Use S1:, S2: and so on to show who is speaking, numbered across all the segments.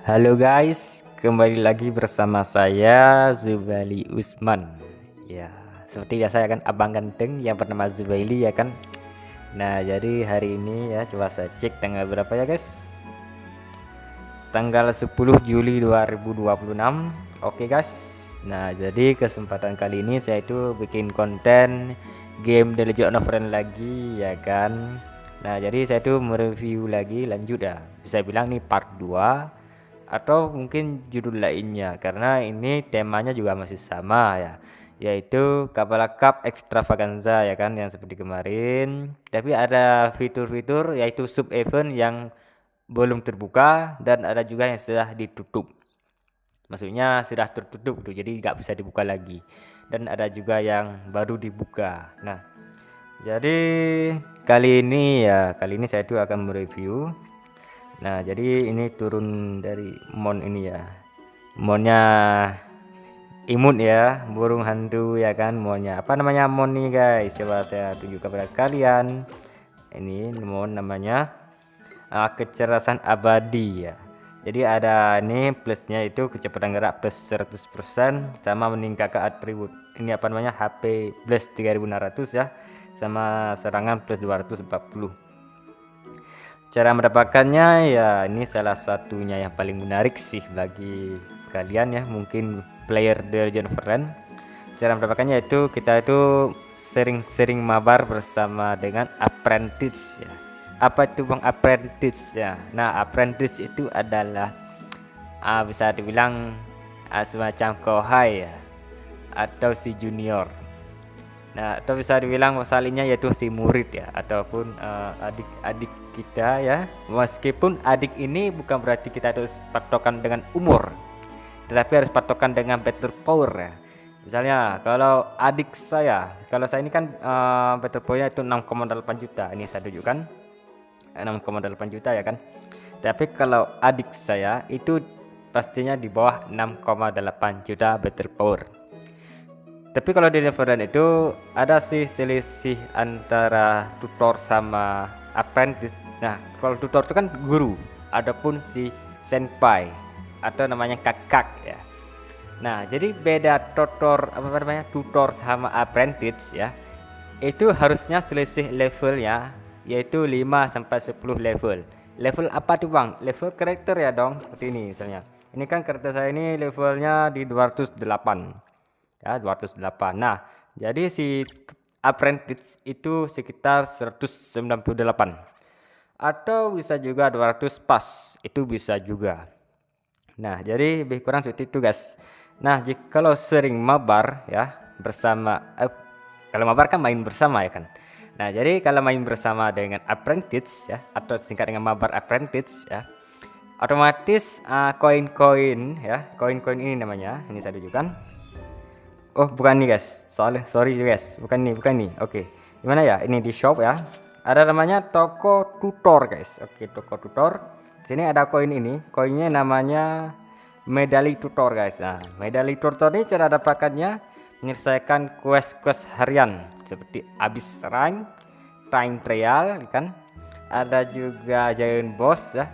S1: Halo guys, kembali lagi bersama saya Zubaili Usman. Ya, seperti biasa ya kan, abang ganteng yang bernama Zubaili ya kan. Nah, jadi hari ini ya coba saya cek tanggal berapa ya guys. Tanggal 10 Juli 2026. Oke guys. Nah, jadi kesempatan kali ini saya itu bikin konten game The Legend of Runeterra lagi ya kan. Nah, jadi saya itu mereview lagi lanjut ya. Bisa bilang nih part 2 atau mungkin judul lainnya karena ini temanya juga masih sama ya, yaitu Kapal Cup Extravaganza ya kan, yang seperti kemarin, tapi ada fitur-fitur yaitu sub event yang belum terbuka dan ada juga yang sudah ditutup, maksudnya sudah tertutup tuh, jadi nggak bisa dibuka lagi, dan ada juga yang baru dibuka. Nah, jadi kali ini saya tuh akan mereview. Nah, jadi ini turun dari mon ini ya. Monnya imut ya, burung hantu ya kan monnya. Apa namanya mon nih guys? Coba saya tunjukkan kepada kalian. Ini mon namanya kecerdasan abadi ya. Jadi ada ini plusnya itu kecepatan gerak plus 100% sama meningkatkan atribut. Ini apa namanya HP plus 3600 ya, sama serangan plus 240. Cara mendapatkannya ya ini salah satunya yang paling menarik sih bagi kalian ya, mungkin player The Legend of Runeterra. Cara mendapatkannya itu kita itu sering-sering mabar bersama dengan apprentice ya. Apa itu bang apprentice ya? Nah, apprentice itu adalah bisa dibilang semacam kohai ya, atau si junior. Nah, atau bisa dibilang masalahnya yaitu si murid ya, ataupun adik-adik kita ya. Meskipun adik ini bukan berarti kita harus patokan dengan umur, tetapi harus patokan dengan battle power ya. Misalnya kalau adik saya, kalau saya ini kan battle powernya itu 6,8 juta. Ini saya tunjukkan 6,8 juta ya kan. Tapi kalau adik saya itu pastinya di bawah 6,8 juta battle power. Tapi kalau di Neverland itu ada sih selisih antara tutor sama apprentice. Nah, kalau tutor itu kan guru, adapun si senpai atau namanya kakak ya. Nah, jadi beda tutor apa namanya tutor sama apprentice ya. Itu harusnya selisih levelnya yaitu 5 sampai 10 level. Level apa tuh, Bang? Level karakter ya dong, seperti ini misalnya. Ini kan karakter saya ini levelnya di 208 ya, 208. Nah, jadi si apprentice itu sekitar 198 atau bisa juga 200 pas, itu bisa juga. Nah, jadi lebih kurang seperti itu guys. Nah, jika kalau sering mabar ya bersama kalau mabar kan main bersama ya kan. Nah, jadi kalau main bersama dengan apprentice ya, atau singkat dengan mabar apprentice ya, otomatis koin-koin ya, koin-koin ini namanya, ini saya tunjukkan. Oh, bukan nih guys, soalnya sorry guys, bukan nih. Oke, gimana ya, ini di shop ya, ada namanya toko tutor guys. Oke, toko tutor, sini ada koin, ini koinnya namanya medali tutor guys. Nah, medali tutor ini cara dapatkannya menyelesaikan quest-quest harian seperti abis rank, time trial kan, ada juga giant boss ya,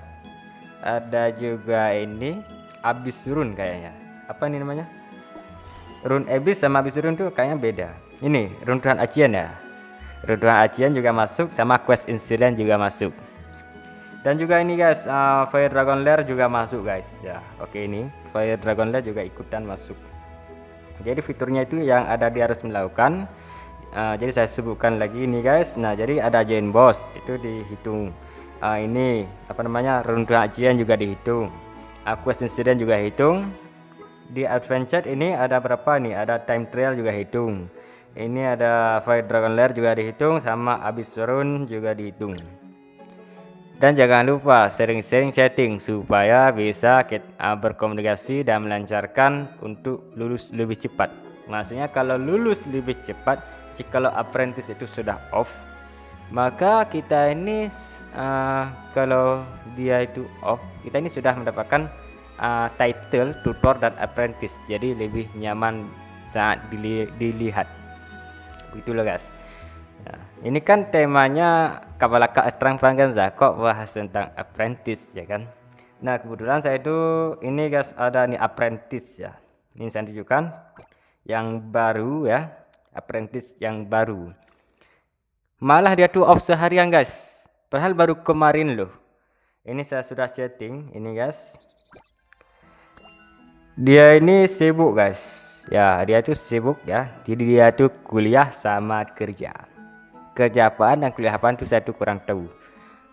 S1: ada juga ini abis run kayaknya, apa ini namanya, run Abyss sama Abyss run tuh kayaknya beda. Ini runtuhan ajian ya, runtuhan ajian juga masuk, sama quest incident juga masuk. Dan juga ini guys, Fire Dragon Lair juga masuk guys ya. Oke, ini Fire Dragon Lair juga ikutan masuk. Jadi fiturnya itu yang ada di harus melakukan. Jadi saya sebutkan lagi ini guys. Nah, jadi ada giant boss itu dihitung. Ini apa namanya, runtuhan ajian juga dihitung. Quest incident juga hitung. Di adventure ini ada berapa nih, ada time trial juga hitung, ini ada Fire Dragon Lair juga dihitung, sama Abyss Rune juga dihitung. Dan jangan lupa sering-sering chatting supaya bisa berkomunikasi dan melancarkan untuk lulus lebih cepat. Maksudnya kalau lulus lebih cepat, jika apprentice itu sudah off, maka kita ini kalau dia itu off, kita ini sudah mendapatkan title tutor dan apprentice, jadi lebih nyaman saat dilihat, begitulah guys. Nah, ini kan temanya Kapal Extravaganza, kok bahas tentang apprentice ya kan. Nah kebetulan saya itu ini guys ada nih apprentice ya. Ini saya tunjukkan yang baru ya, apprentice yang baru. Malah dia tuh off seharian guys. Padahal baru kemarin loh. Ini saya sudah chatting ini guys. Dia ini sibuk guys. Ya dia tuh sibuk ya. Jadi dia tuh kuliah sama kerja. Kerja apaan dan kuliah apaan tuh saya tuh kurang tahu.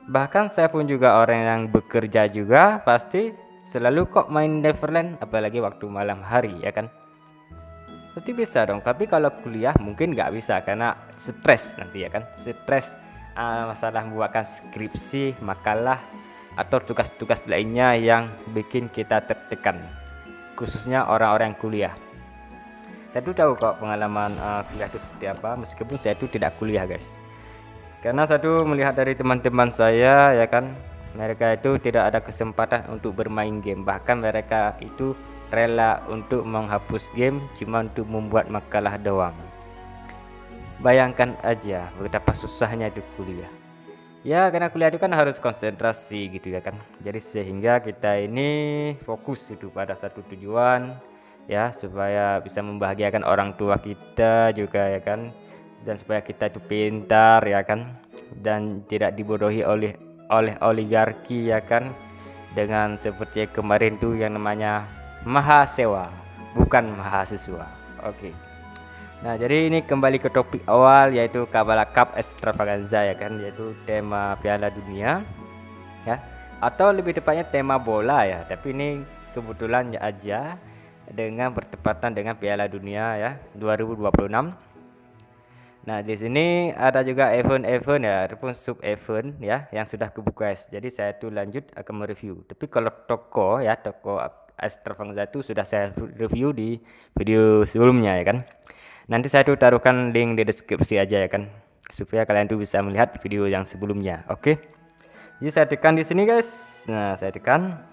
S1: Bahkan saya pun juga orang yang bekerja juga pasti selalu kok main Neverland apalagi waktu malam hari ya kan. Berarti bisa dong, tapi kalau kuliah mungkin nggak bisa karena stres nanti ya kan. Stres masalah membuatkan skripsi, makalah atau tugas-tugas lainnya yang bikin kita tertekan. Khususnya orang-orang yang kuliah. Saya tuh tahu kok pengalaman kuliah itu seperti apa meskipun saya itu tidak kuliah guys. Karena saya tuh melihat dari teman-teman saya ya kan, mereka itu tidak ada kesempatan untuk bermain game, bahkan mereka itu rela untuk menghapus game cuma untuk membuat makalah doang. Bayangkan aja betapa susahnya itu kuliah. Ya karena kuliah itu kan harus konsentrasi gitu ya kan. Jadi sehingga kita ini fokus itu pada satu tujuan ya, supaya bisa membahagiakan orang tua kita juga ya kan, dan supaya kita itu pintar ya kan, dan tidak dibodohi oleh oligarki ya kan, dengan seperti kemarin tuh yang namanya mahasiswa bukan mahasiswa. Oke. Nah jadi ini kembali ke topik awal yaitu Kabbalah Cup Extravaganza ya kan, yaitu tema Piala Dunia ya, atau lebih tepatnya tema bola ya, tapi ini kebetulan aja dengan bertepatan dengan Piala Dunia ya 2026. Nah di sini ada juga event-event ya ataupun sub event ya yang sudah kebuka guys. Jadi saya tuh lanjut akan mereview. Tapi kalau toko ya, toko Extravaganza itu sudah saya review di video sebelumnya ya kan. Nanti saya tuh taruhkan link di deskripsi aja ya kan, supaya kalian tuh bisa melihat video yang sebelumnya. Oke. Jadi saya tekan di sini guys. Nah saya tekan.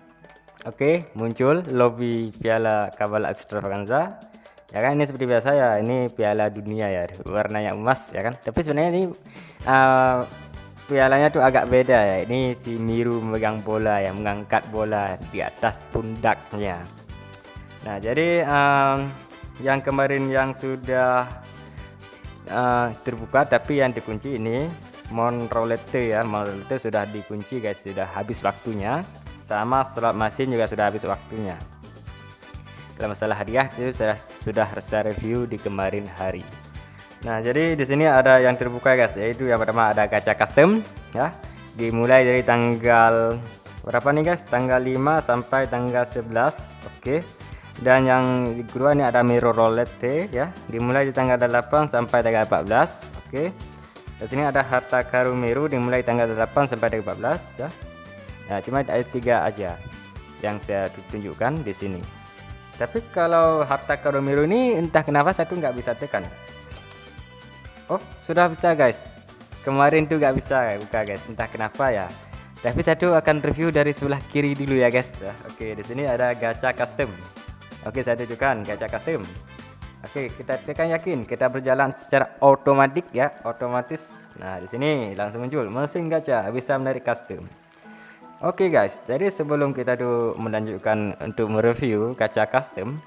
S1: Oke, muncul lobby Piala Kabbalah Extravaganza. Ya kan ini seperti biasa ya, ini Piala Dunia ya, warnanya emas ya kan. Tapi sebenarnya ini pialanya tuh agak beda ya. Ini si Miru memegang bola ya, mengangkat bola di atas pundaknya. Nah, jadi yang kemarin yang sudah terbuka tapi yang dikunci ini Mon Roulette ya. Mon Roulette sudah dikunci guys, sudah habis waktunya. Sama slot machine juga sudah habis waktunya. Kalau masalah hadiah itu sudah saya review di kemarin hari. Nah jadi di sini ada yang terbuka guys, yaitu yang pertama ada gacha custom ya, dimulai dari tanggal berapa nih guys, tanggal 5 sampai tanggal 11. Oke. Dan yang kedua ini ada Mirror Roulette ya, dimulai di tanggal 8 sampai tanggal 14. Oke. Di sini ada Harta Karun Miru dimulai tanggal 8 sampai tanggal 14 ya. Nah, cuma ada 3 aja yang saya tunjukkan di sini. Tapi kalau Harta Karun Miru ini entah kenapa saya tuh nggak bisa tekan. Oh, sudah bisa guys. Kemarin tuh nggak bisa buka guys, entah kenapa ya. Tapi saya tuh akan review dari sebelah kiri dulu ya guys. Oke, di sini ada gacha custom. Oke, saya tunjukkan gacha custom. Oke, kita tekan yakin, kita berjalan secara otomatis ya, otomatis. Nah, di sini langsung muncul mesin gacha bisa menarik custom. Oke guys, jadi sebelum kita tuh melanjutkan untuk mereview gacha custom,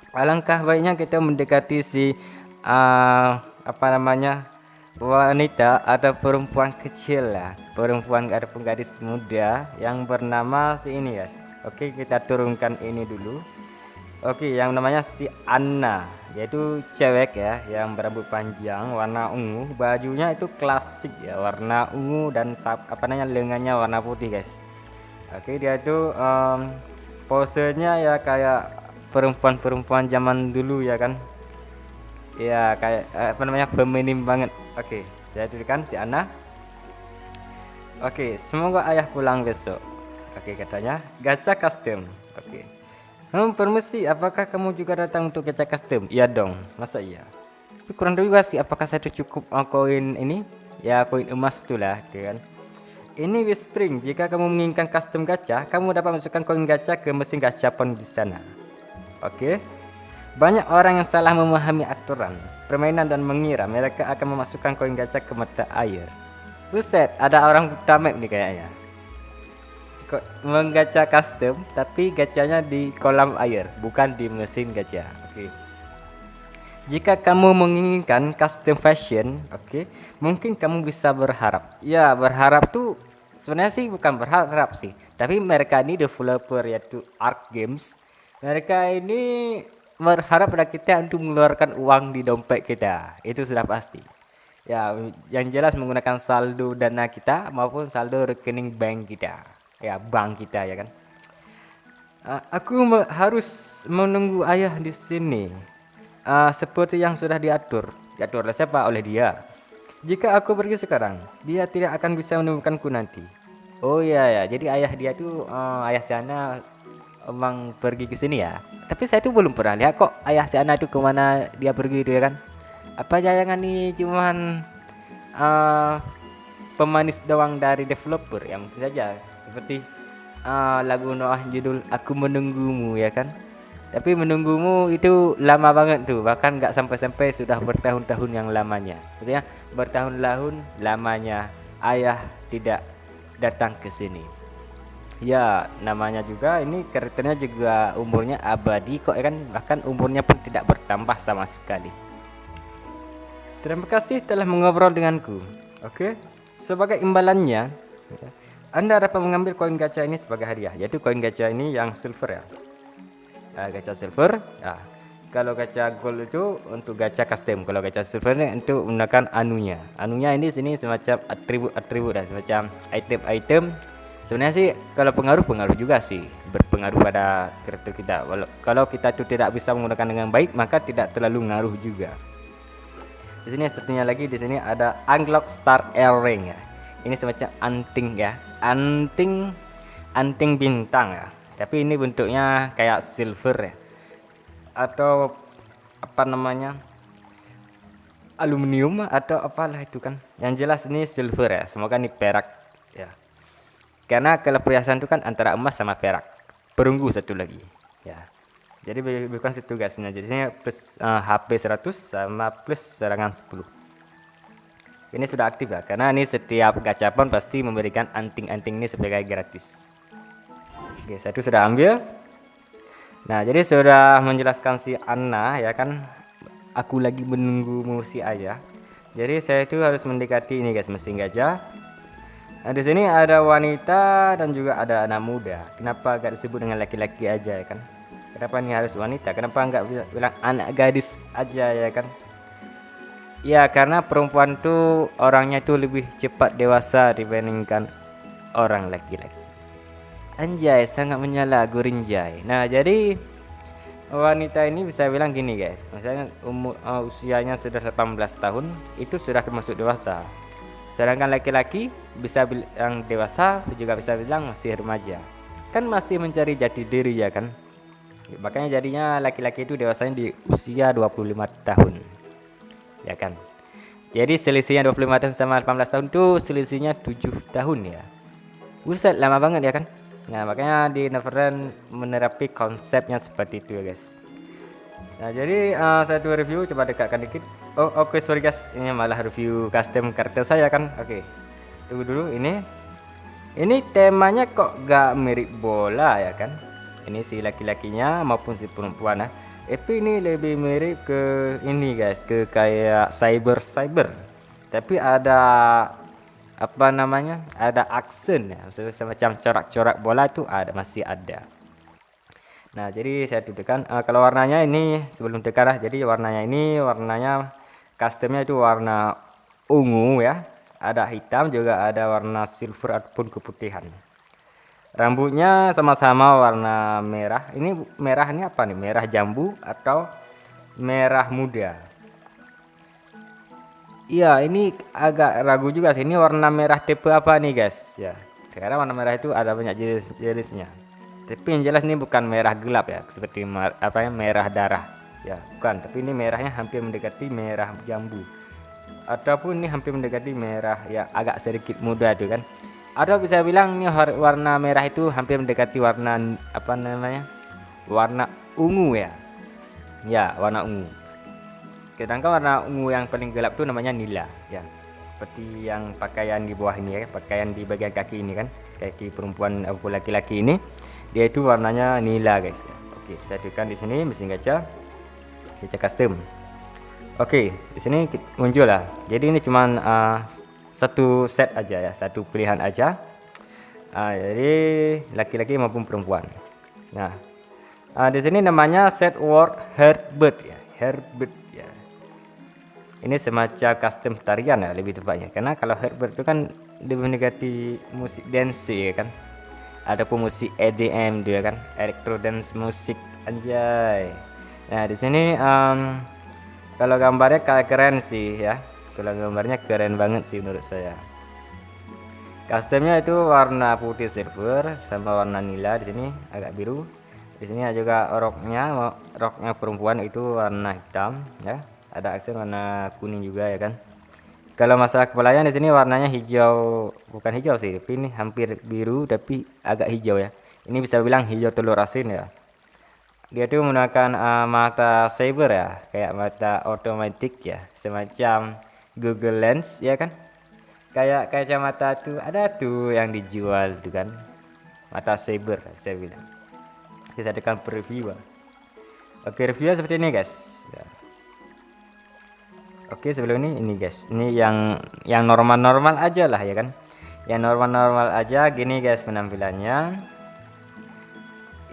S1: alangkah baiknya kita mendekati si apa namanya, wanita atau perempuan kecil ya, perempuan ataupun gadis muda yang bernama si ini guys. Oke, kita turunkan ini dulu. Oke, yang namanya si Anna, yaitu cewek ya, yang berambut panjang warna ungu, bajunya itu klasik ya, warna ungu dan apa namanya, lengannya warna putih guys. Oke, dia itu posenya ya kayak perempuan-perempuan zaman dulu ya kan, ya kayak apa namanya, feminim banget. Oke, saya tuliskan si Anna. Oke, semoga ayah pulang besok. Oke, katanya gacha custom. Oke. Permisi, apakah kamu juga datang untuk gacha custom? Iya dong, masa iya? Tapi kurang tahu juga sih apakah saya cukup koin ini ya, koin emas tuh lah gitu kan. Ini Whispering, jika kamu menginginkan custom gacha, kamu dapat masukkan koin gacha ke mesin gachapon di sana. Oke. Banyak orang yang salah memahami aturan permainan dan mengira mereka akan memasukkan koin gacha ke mata air. Buset, ada orang tamek nih kayaknya. menggacha custom, tapi gacanya di kolam air, bukan di mesin gacha. Oke. Jika kamu menginginkan custom fashion, oke, mungkin kamu bisa berharap. Ya, berharap tuh sebenarnya sih bukan berharap sih, tapi mereka ini developer yaitu Arc Games. Mereka ini berharap pada kita untuk mengeluarkan uang di dompet kita. Itu sudah pasti. Ya, yang jelas menggunakan saldo dana kita maupun saldo rekening bank kita. Ya, bank kita ya kan. Aku harus menunggu ayah di sini. Seperti yang sudah diatur oleh siapa? Oleh dia. Jika aku pergi sekarang, dia tidak akan bisa menemukanku nanti. Oh iya ya, jadi ayah dia tuh ayah Siana emang pergi ke sini ya. Tapi saya tuh belum pernah lihat kok ayah Siana itu kemana dia pergi itu ya kan. Apa jangan nih cuman eh, pemanis doang dari developer ya mungkin saja seperti lagu Noah judul Aku Menunggumu ya kan. Tapi menunggumu itu lama banget tuh, bahkan nggak sampai-sampai sudah bertahun-tahun yang lamanya. Maksudnya bertahun-tahun lamanya ayah tidak datang ke sini. Ya, namanya juga ini karakternya juga umurnya abadi kok ya kan, bahkan umurnya pun tidak bertambah sama sekali. Terima kasih telah mengobrol denganku. Oke. Sebagai imbalannya, Anda dapat mengambil koin gacha ini sebagai hadiah, yaitu koin gacha ini yang silver ya. Gacha silver ya. Kalau gacha gold itu untuk gacha custom, kalau gacha silver ini untuk menggunakan anunya ini sini semacam atribut dan semacam item-item. Sebenarnya sih kalau pengaruh juga sih, berpengaruh pada karakter kita. Kalau kita itu tidak bisa menggunakan dengan baik maka tidak terlalu ngaruh juga. Di sini satunya lagi, di sini ada unlock star earring ya. Ini semacam anting ya, anting bintang ya. Tapi ini bentuknya kayak silver ya, atau apa namanya, aluminium atau apalah itu kan. Yang jelas ini silver ya, semoga ini perak ya. Karena kalau perhiasan itu kan antara emas sama perak, perunggu satu lagi ya. Jadi bukan situ gasnya, jadinya plus HP 100 sama plus serangan 10. Ini sudah aktif ya, karena ini setiap gacapon pasti memberikan anting-anting ini sebagai gratis. Oke, saya itu sudah ambil. Nah, jadi sudah menjelaskan si Anna ya kan, aku lagi menunggu si ayah. Jadi saya itu harus mendekati ini guys, mesin gajah. Nah, di sini ada wanita dan juga ada anak muda. Kenapa gak disebut dengan laki-laki aja ya kan? Kenapa ini harus wanita? Kenapa enggak bilang anak gadis aja ya kan? Ya karena perempuan tuh orangnya tuh lebih cepat dewasa dibandingkan orang laki-laki. Anjay, sangat menyala Gurinjay. Nah jadi wanita ini bisa bilang gini guys, misalnya usianya sudah 18 tahun itu sudah termasuk dewasa. Sedangkan laki-laki bisa bilang dewasa, juga bisa bilang masih remaja. Kan masih mencari jati diri ya kan. Makanya jadinya laki-laki itu dewasanya di usia 25 tahun. Ya kan. Jadi selisihnya 25 tahun sama 18 tahun tuh selisihnya 7 tahun ya. Buset, lama banget ya kan. Nah, makanya di Neverland menerapi konsepnya seperti itu ya guys. Nah, jadi saya tuh review, coba dekatkan dikit. Oh, oke, sorry guys. Ini malah review custom karakter saya kan. Oke. Tunggu dulu ini. Ini temanya kok gak mirip bola ya kan. Ini si laki-lakinya maupun si perempuan ya. Tapi ini lebih mirip ke ini guys, ke kayak cyber. Tapi ada apa namanya? Ada aksen ya. Semacam corak-corak bola itu masih ada. Nah, jadi saya tuduhkan kalau warnanya ini sebelum tekan lah. Jadi warnanya customnya itu warna ungu ya. Ada hitam juga, ada warna silver ataupun keputihan. Rambutnya sama-sama warna merah. Ini merah ini apa nih? Merah jambu atau merah muda? Iya, ini agak ragu juga sih. Ini warna merah tipe apa nih, guys? Ya. Karena warna merah itu ada banyak jenisnya. Tapi yang jelas ini bukan merah gelap ya, seperti merah darah. Ya, bukan. Tapi ini merahnya hampir mendekati merah jambu. Ataupun ini hampir mendekati merah ya agak sedikit muda tuh kan. Atau bisa bilang nih warna merah itu hampir mendekati warna apa namanya, warna ungu ya. Ya, warna ungu. Sedangkan warna ungu yang paling gelap itu namanya nila ya. Seperti yang pakaian di bawah ini ya, pakaian di bagian kaki ini kan. kaki perempuan atau laki-laki ini dia itu warnanya nila guys. Oke, saya tekan di sini mesin kaca custom. Oke, di sini muncul lah. Jadi ini cuman satu set aja ya, satu pilihan aja. Jadi laki-laki maupun perempuan. Nah, di sini namanya set word Herbert ya, Herbert ya. Ini semacam custom tarian ya lebih tepatnya. Karena kalau Herbert itu kan lebih mendekati musik dance ya kan. Ada pun musik EDM dia kan, electro dance musik anjay. Nah, di sini kalau gambarnya kayak keren sih ya. Kalau gambarnya keren banget sih menurut saya. Customnya itu warna putih silver sama warna nila, di sini agak biru. Di sini juga roknya perempuan itu warna hitam ya. Ada aksen warna kuning juga ya kan. Kalau masalah kepalanya di sini warnanya hijau, bukan hijau sih, tapi ini hampir biru tapi agak hijau ya. Ini bisa bilang hijau telur asin ya. Dia tuh menggunakan mata saber ya, kayak mata otomatis ya, semacam Google Lens ya kan. Kayak kacamata tuh ada tuh yang dijual tuh kan, mata saber saya bilang. Kita tekan preview. Oke, reviewnya seperti ini guys ya. Oke, sebelum ini guys, ini yang normal-normal aja lah ya kan, yang normal-normal aja gini guys penampilannya.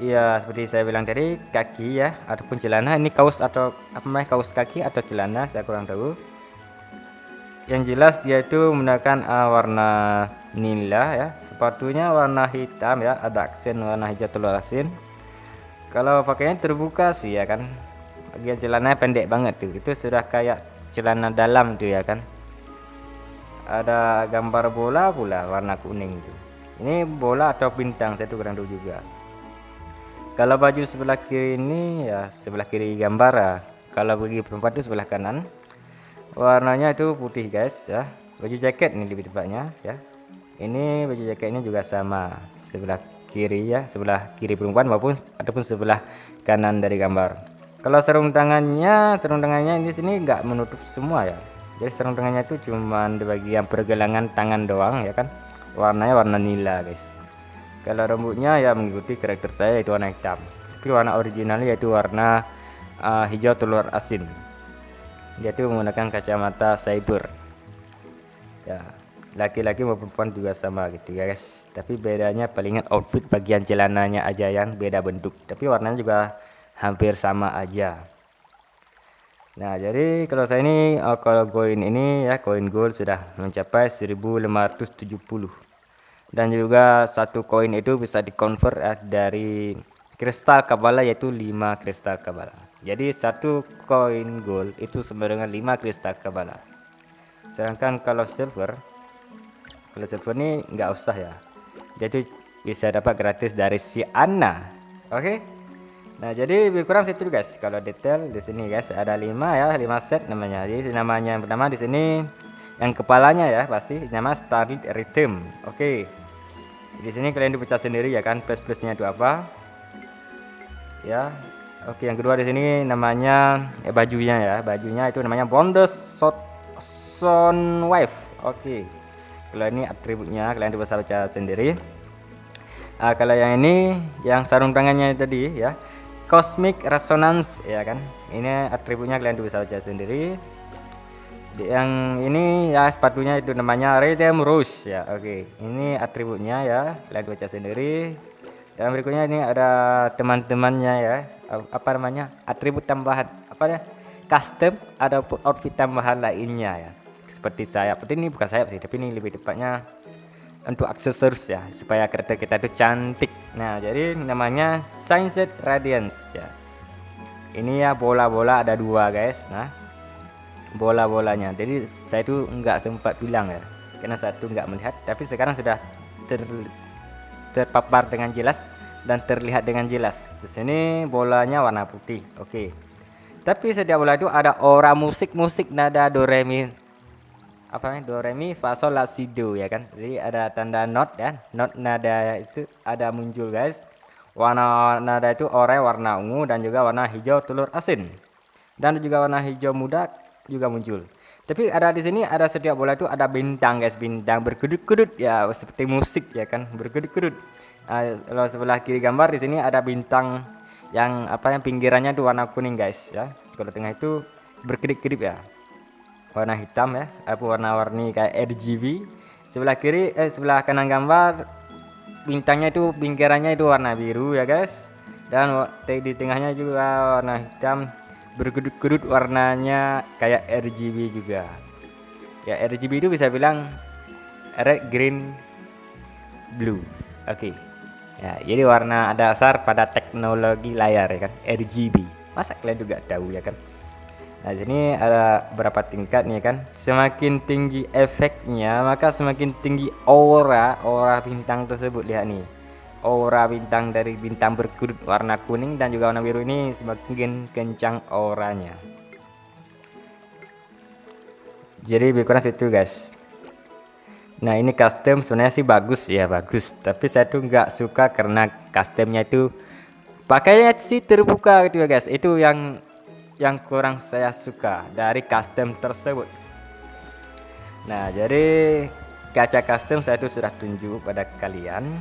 S1: Iya, seperti saya bilang tadi, kaki ya ataupun celana, ini kaos atau apa namanya, kaos kaki atau celana saya kurang tahu. Yang jelas dia itu menggunakan warna nila ya, sepatunya warna hitam ya, ada aksen warna hijau telur asin. Kalau pakainya terbuka sih ya kan, bagian celananya pendek banget tuh, itu sudah kayak celana dalam tuh ya kan. Ada gambar bola pula warna kuning tuh, ini bola atau bintang saya tuh kurang tahu juga. Kalau baju sebelah kiri ini ya, sebelah kiri gambar ya, kalau bagi perempuan itu sebelah kanan. Warnanya itu putih guys ya. Baju jaket ini lebih tepatnya ya. Ini baju jaketnya juga sama, sebelah kiri ya, sebelah kiri perempuan ataupun sebelah kanan dari gambar. Kalau sarung tangannya di sini nggak menutup semua ya. Jadi sarung tangannya itu cuma di bagian pergelangan tangan doang ya kan. Warnanya warna nila guys. Kalau rambutnya ya mengikuti karakter saya, itu warna hitam. Tapi warna originalnya yaitu warna hijau telur asin. Dia tuh menggunakan kacamata cyber ya, laki-laki maupun perempuan juga sama gitu ya guys. Tapi bedanya palingan outfit bagian celananya aja yang beda bentuk, tapi warnanya juga hampir sama aja. Nah, jadi kalau saya ini kalau koin ini ya, koin gold sudah mencapai 1570, dan juga satu koin itu bisa dikonvert ya, dari kristal kabala, yaitu 5 kristal kabala. Jadi satu koin gold itu sama dengan 5 kristal kabala. Sedangkan kalau silver ini nggak usah ya, jadi bisa dapat gratis dari si Anna. Oke. Nah, jadi lebih kurang situ guys. Kalau detail di sini guys ada 5 ya, 5 set namanya. Jadi namanya yang pertama di sini yang kepalanya ya pasti nama Starlit Rhythm. Oke. Di sini kalian dibaca sendiri ya kan, plus-plusnya itu apa ya. Oke, yang kedua di sini namanya bajunya ya, bajunya itu namanya Bondes Sound Wave. Oke, kalau ini atributnya kalian bisa baca sendiri. Kalau yang ini yang sarung tangannya tadi ya, Cosmic Resonance ya kan, ini atributnya kalian bisa baca sendiri. Yang ini ya sepatunya itu namanya Rhythm Rose ya. Oke, ini atributnya ya, kalian baca sendiri. Dan berikutnya ini ada teman-temannya ya, apa namanya, atribut tambahan apa ya, custom, ada outfit tambahan lainnya ya, seperti sayap. Ini bukan sayap sih, tapi ini lebih tepatnya untuk aksesoris ya, supaya karakter kita itu cantik. Nah, jadi namanya Sunset Radiance ya. Ini ya bola-bola ada 2 guys. Nah, bola-bolanya, jadi saya itu nggak sempat bilang ya, karena satu nggak melihat, tapi sekarang sudah terpapar dengan jelas dan terlihat dengan jelas. Di sini bolanya warna putih. Oke. Tapi setiap bola itu ada aura musik nada do re mi, apa namanya, do re mi fa sol la si do ya kan. Jadi ada tanda not ya, not nada itu ada muncul guys. Warna nada itu oranye, warna ungu, dan juga warna hijau telur asin, dan juga warna hijau muda juga muncul. Tapi ada di sini ada setiap bola itu ada bintang guys, bintang berkedut-kedut ya seperti musik ya kan, berkedut-kedut. Kalau sebelah kiri gambar di sini ada bintang yang apa yang pinggirannya itu warna kuning guys ya. Kalau tengah itu berkedip-kedip ya. Warna hitam ya, apa warna-warni kayak RGB. Sebelah kanan gambar bintangnya itu pinggirannya itu warna biru ya guys. Dan di tengahnya juga warna hitam berkedut-kedut warnanya kayak RGB juga. Ya RGB itu bisa bilang red, green, blue. Oke. Ya, jadi warna dasar pada teknologi layar ya kan, RGB. Masa kalian juga tahu ya kan? Nah, sini ada berapa tingkat nih kan? Semakin tinggi efeknya, maka semakin tinggi aura bintang tersebut. Lihat nih. Aura bintang dari bintang berkedut warna kuning dan juga warna biru ini semakin kencang auranya. Jadi lebih kurang situ guys. Nah ini custom sebenarnya sih bagus ya, bagus, tapi saya tuh nggak suka karena customnya itu pakainya sih terbuka gitu ya guys. Itu yang kurang saya suka dari custom tersebut. Nah jadi kaca custom saya tuh sudah tunjuk pada kalian.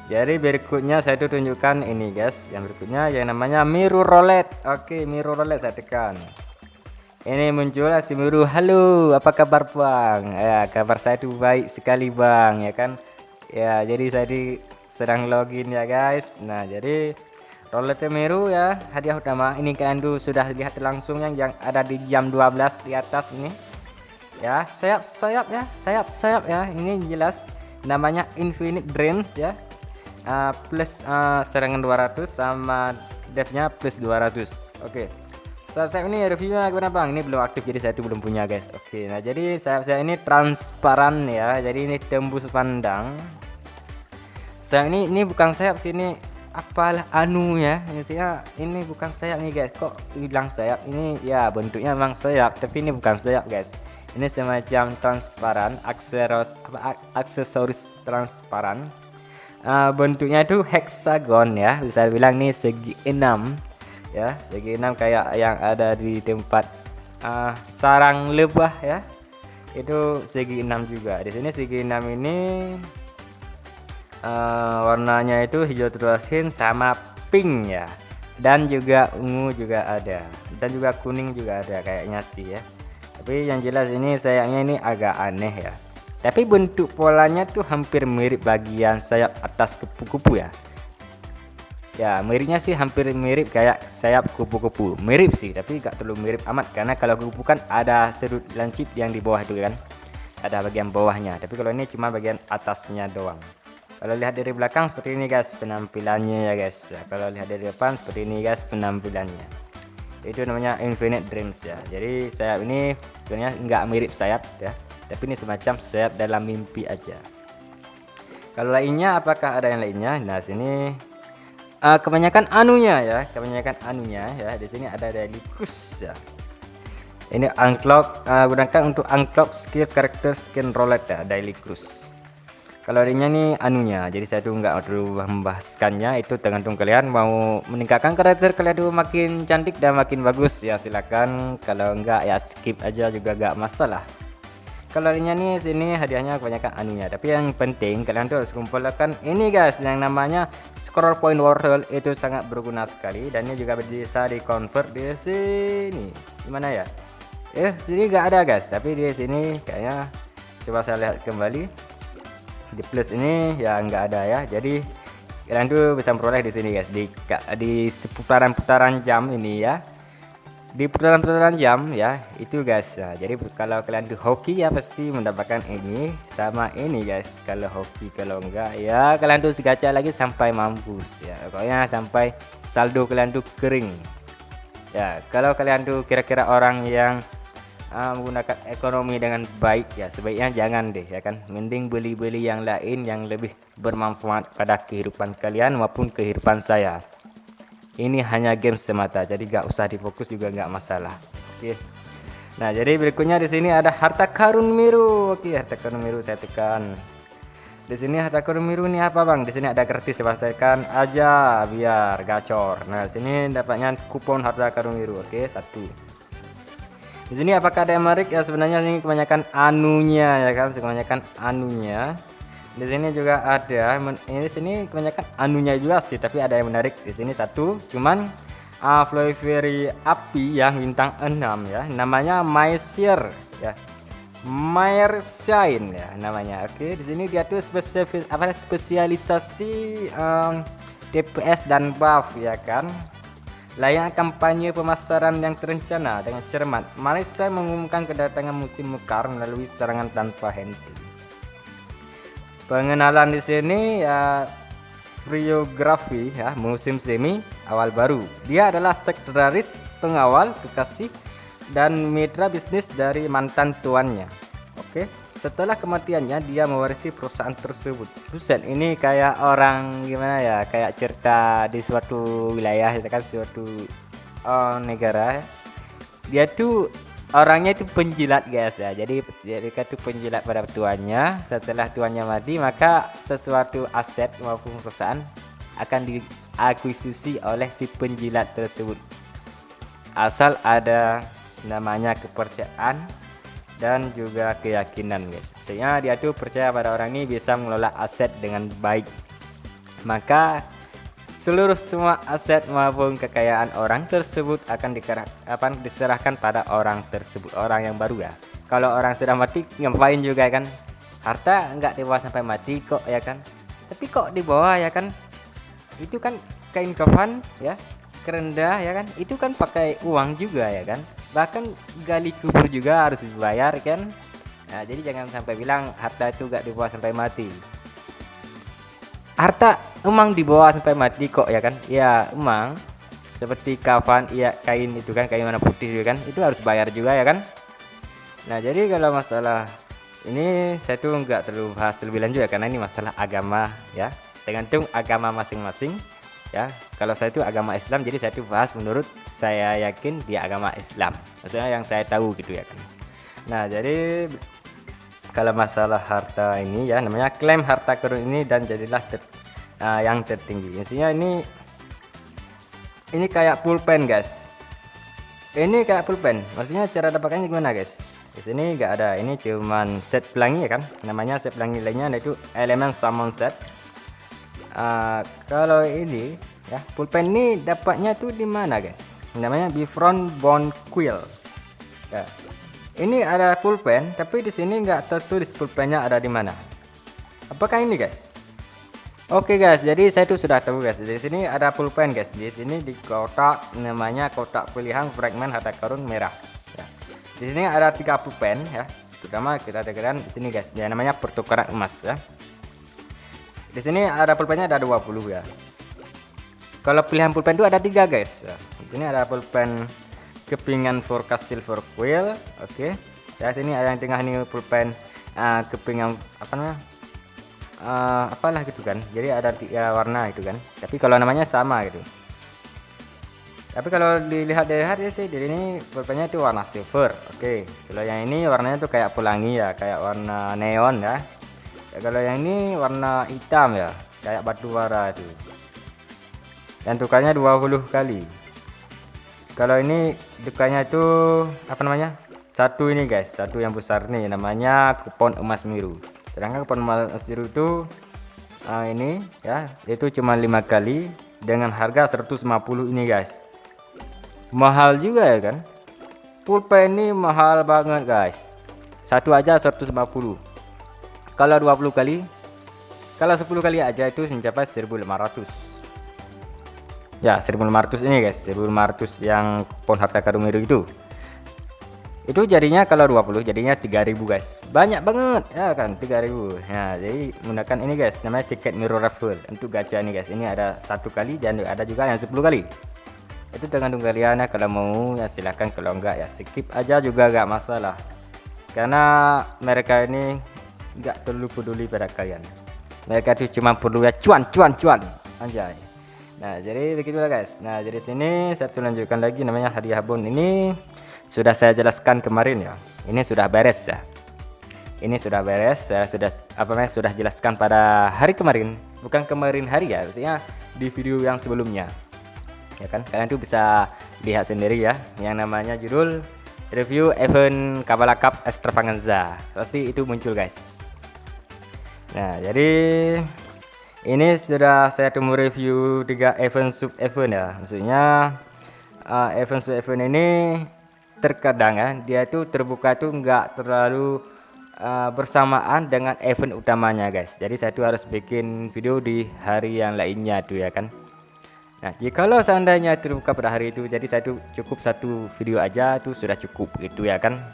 S1: Jadi berikutnya saya tuh tunjukkan ini guys, yang berikutnya yang namanya mirror roulette. Oke, mirror roulette saya tekan. Ini muncul si Miru. Halo, apa kabar bang? Ya, kabar saya tuh baik sekali bang, ya kan? Ya, jadi saya sedang login ya guys. Nah, jadi roulette Miru ya, hadiah utama. Ini kalian tuh sudah lihat langsung yang ada di jam 12 di atas ini. Ya, sayap ya. Ini jelas namanya Infinite Dreams ya. Plus serangan 200 sama devnya plus 200. Oke. Sayap ini reviewnya gimana bang? Ini belum aktif jadi saya tuh belum punya guys. Oke, nah jadi sayap ini transparan ya. Jadi ini tembus pandang. Sayap ini bukan sayap sini, apalah anu ya. Ini bukan sayap nih guys. Kok bilang sayap? Ini ya bentuknya memang sayap, tapi ini bukan sayap guys. Ini semacam transparan, aksesoris transparan. Bentuknya itu hexagon ya, bisa bilang nih segi 6 ya, segi 6 kayak yang ada di tempat sarang lebah ya, itu segi 6 juga. Di sini segi 6 ini warnanya itu hijau terusin sama pink ya, dan juga ungu juga ada, dan juga kuning juga ada kayaknya sih ya. Tapi yang jelas ini sayapnya ini agak aneh ya. Tapi bentuk polanya tuh hampir mirip bagian sayap atas kupu-kupu ya. Ya miripnya sih hampir mirip kayak sayap kupu-kupu. Mirip sih, tapi gak terlalu mirip amat. Karena kalau kupu kan ada sudut lancip yang di bawah itu kan. Ada bagian bawahnya. Tapi kalau ini cuma bagian atasnya doang. Kalau lihat dari belakang seperti ini guys penampilannya ya guys. Ya, kalau lihat dari depan seperti ini guys penampilannya. Itu namanya Infinite Dreams ya. Jadi sayap ini sebenarnya nggak mirip sayap ya. Tapi ini semacam sayap dalam mimpi aja. Kalau lainnya apakah ada yang lainnya? Nah sini kebanyakan anunya ya, Di sini ada daily cruise ya. Ini unlock, gunakan untuk unlock skill karakter skin roulette ya, daily cruise. Kalau lainnya nih anunya, jadi saya tuh nggak perlu membahaskannya, itu tergantung kalian mau meningkatkan karakter kalian tuh makin cantik dan makin bagus ya silakan. Kalau enggak ya skip aja juga gak masalah. Kalau lainnya nih sini hadiahnya kebanyakan anunya, tapi yang penting kalian tuh harus kumpulkan ini guys yang namanya scroll point world. Itu sangat berguna sekali dan ini juga bisa di convert di sini. Gimana ya? Sini nggak ada guys, tapi di sini kayaknya coba saya lihat kembali. Di plus ini ya nggak ada ya. Jadi kalian tuh bisa memperoleh di sini guys di seputaran-putaran jam ini ya. Di putaran-putaran jam ya itu guys ya. Jadi kalau kalian tuh hoki ya pasti mendapatkan ini sama ini guys. Kalau hoki, kalau enggak ya kalian tuh gacha lagi sampai mampus ya. Pokoknya sampai saldo kalian tuh kering. Ya, kalau kalian tuh kira-kira orang yang menggunakan ekonomi dengan baik ya sebaiknya jangan deh ya kan. Mending beli-beli yang lain yang lebih bermanfaat pada kehidupan kalian maupun kehidupan saya. Ini hanya game semata, jadi gak usah difokus juga nggak masalah. Oke. Nah, jadi berikutnya di sini ada harta karun Miru. Oke, harta karun Miru saya tekan. Di sini harta karun Miru ini apa bang? Di sini ada gratis, saya tekan aja biar gacor. Nah, sini dapatnya kupon harta karun Miru. Oke, 1. Di sini apakah ada yang menarik ya, sebenarnya ini kebanyakan anunya ya kan, kebanyakan anunya. Di sini juga ada ini sini kebanyakan anunya juga sih, tapi ada yang menarik di sini satu, cuman Flaviary api yang bintang 6 ya, namanya Maisyr ya. Mairshain ya namanya. Oke, di sini dia tuh spesialisasi DPS dan buff ya kan. Layak kampanye pemasaran yang terencana dengan cermat. Malaysia mengumumkan kedatangan musim mekar melalui serangan tanpa henti. Pengenalan di sini ya, Friografi ya, musim semi awal baru. Dia adalah sekretaris pengawal, kekasih dan mitra bisnis dari mantan tuannya. Oke. Setelah kematiannya dia mewarisi perusahaan tersebut. Buset, ini kayak orang gimana ya, kayak cerita di suatu wilayah itu kan, suatu negara. Dia tuh orangnya itu penjilat guys ya. Jadi dia tuh penjilat pada tuannya. Setelah tuannya mati, maka sesuatu aset maupun perusahaan akan diakuisisi oleh si penjilat tersebut. Asal ada namanya kepercayaan dan juga keyakinan guys. Maksudnya dia tuh percaya pada orang ini bisa mengelola aset dengan baik. Maka seluruh semua aset maupun kekayaan orang tersebut akan diserahkan pada orang tersebut, orang yang baru ya. Kalau orang sudah mati ngapain juga kan? Harta nggak dibawa sampai mati kok ya kan? Tapi kok dibawa ya kan? Itu kan kain kafan ya, kerenda ya kan, itu kan pakai uang juga ya kan, bahkan gali kubur juga harus dibayar kan. Nah, jadi jangan sampai bilang harta itu gak dibawa sampai mati. Harta emang dibawa sampai mati kok ya kan, ya emang seperti kafan ya, kain itu kan, kain warna putih juga kan, itu harus bayar juga ya kan. Nah, jadi kalau masalah ini saya tuh nggak terlalu bahas lebih lanjut ya, karena ini masalah agama ya, tergantung agama masing-masing ya. Kalau saya itu agama Islam, jadi saya itu bahas menurut saya yakin dia agama Islam, maksudnya yang saya tahu gitu ya kan. Nah, jadi kalau masalah harta ini ya, namanya klaim harta karun ini dan jadilah yang tertinggi. Intinya ini kayak pulpen guys, ini kayak pulpen, maksudnya cara dapatkannya gimana guys. Di sini nggak ada, ini cuman set pelangi ya kan, namanya set pelangi lainnya yaitu elemen summon set. Kalau ini ya, pulpen ini dapatnya tuh di mana guys, namanya Bifron Bond Quill ya. Ini ada pulpen, tapi di sini nggak tertulis pulpennya ada di mana. Apakah ini guys? Oke guys, jadi saya tuh sudah tahu guys. Di sini ada pulpen guys. Di sini di kotak namanya kotak pilihan fragmen harta karun merah. Ya. Di sini ada 3 pulpen ya. Terutama kita dengarkan di sini guys. Ya, namanya pertukaran emas ya. Di sini ada pulpennya ada 20 ya. Kalau pilihan pulpen itu ada 3 guys. Ya. Di sini ada pulpen kepingan forecast silver quill. Oke. Ya, sini ada yang tengah ini pulpen kepingan apa namanya? Apalah gitu kan. Jadi ada 3 warna itu kan. Tapi kalau namanya sama gitu. Tapi kalau dilihat ya sih di sini pulpennya itu warna silver. Oke. Kalau yang ini warnanya tuh kayak pelangi ya, kayak warna neon ya. Kalau yang ini warna hitam ya, kayak batu bara itu. Dan tukarnya 20 kali. Kalau ini tukarnya itu apa namanya? Satu ini guys, satu yang besar nih namanya kupon emas biru. Sedangkan kupon emas biru itu ini ya, itu cuma 5 kali dengan harga 150 ini guys. Mahal juga ya kan? Pulpen ini mahal banget guys. Satu aja 150. Kalau 20 kali, kalau 10 kali aja itu mencapai 1.500. Ya, 1.500 ini guys, 1.500 yang kupon harta karun biru itu. Itu jadinya kalau 20 jadinya 3.000 guys. Banyak banget ya kan, 3.000. Nah, jadi menggunakan ini guys, namanya tiket mirror raffle untuk gacha ini guys. Ini ada 1 kali dan ada juga yang 10 kali. Itu tergantung kalian ya, kalau mau ya silahkan, kalau enggak ya skip aja juga enggak masalah. Karena mereka ini enggak terlalu peduli pada kalian. Mereka itu cuma perlu ya cuan anjay. Nah, jadi begitulah guys. Nah, jadi sini saya lanjutkan lagi, namanya hadiah bon. Ini sudah saya jelaskan kemarin ya. Ini sudah beres ya. Ini sudah beres. Saya sudah jelaskan pada hari kemarin, bukan kemarin hari ya, artinya di video yang sebelumnya. Ya kan? Kalian tuh bisa lihat sendiri ya. Yang namanya judul review event Kabbalah Cup Extravaganza. Pasti itu muncul guys. Nah, jadi ini sudah saya temu review 3 event sub event ya. Maksudnya event sub event ini terkadang ya dia itu terbuka tuh nggak terlalu bersamaan dengan event utamanya guys. Jadi saya tuh harus bikin video di hari yang lainnya tuh ya kan. Nah, jikalau seandainya terbuka pada hari itu, jadi saya tuh cukup satu video aja tuh sudah cukup gitu ya kan.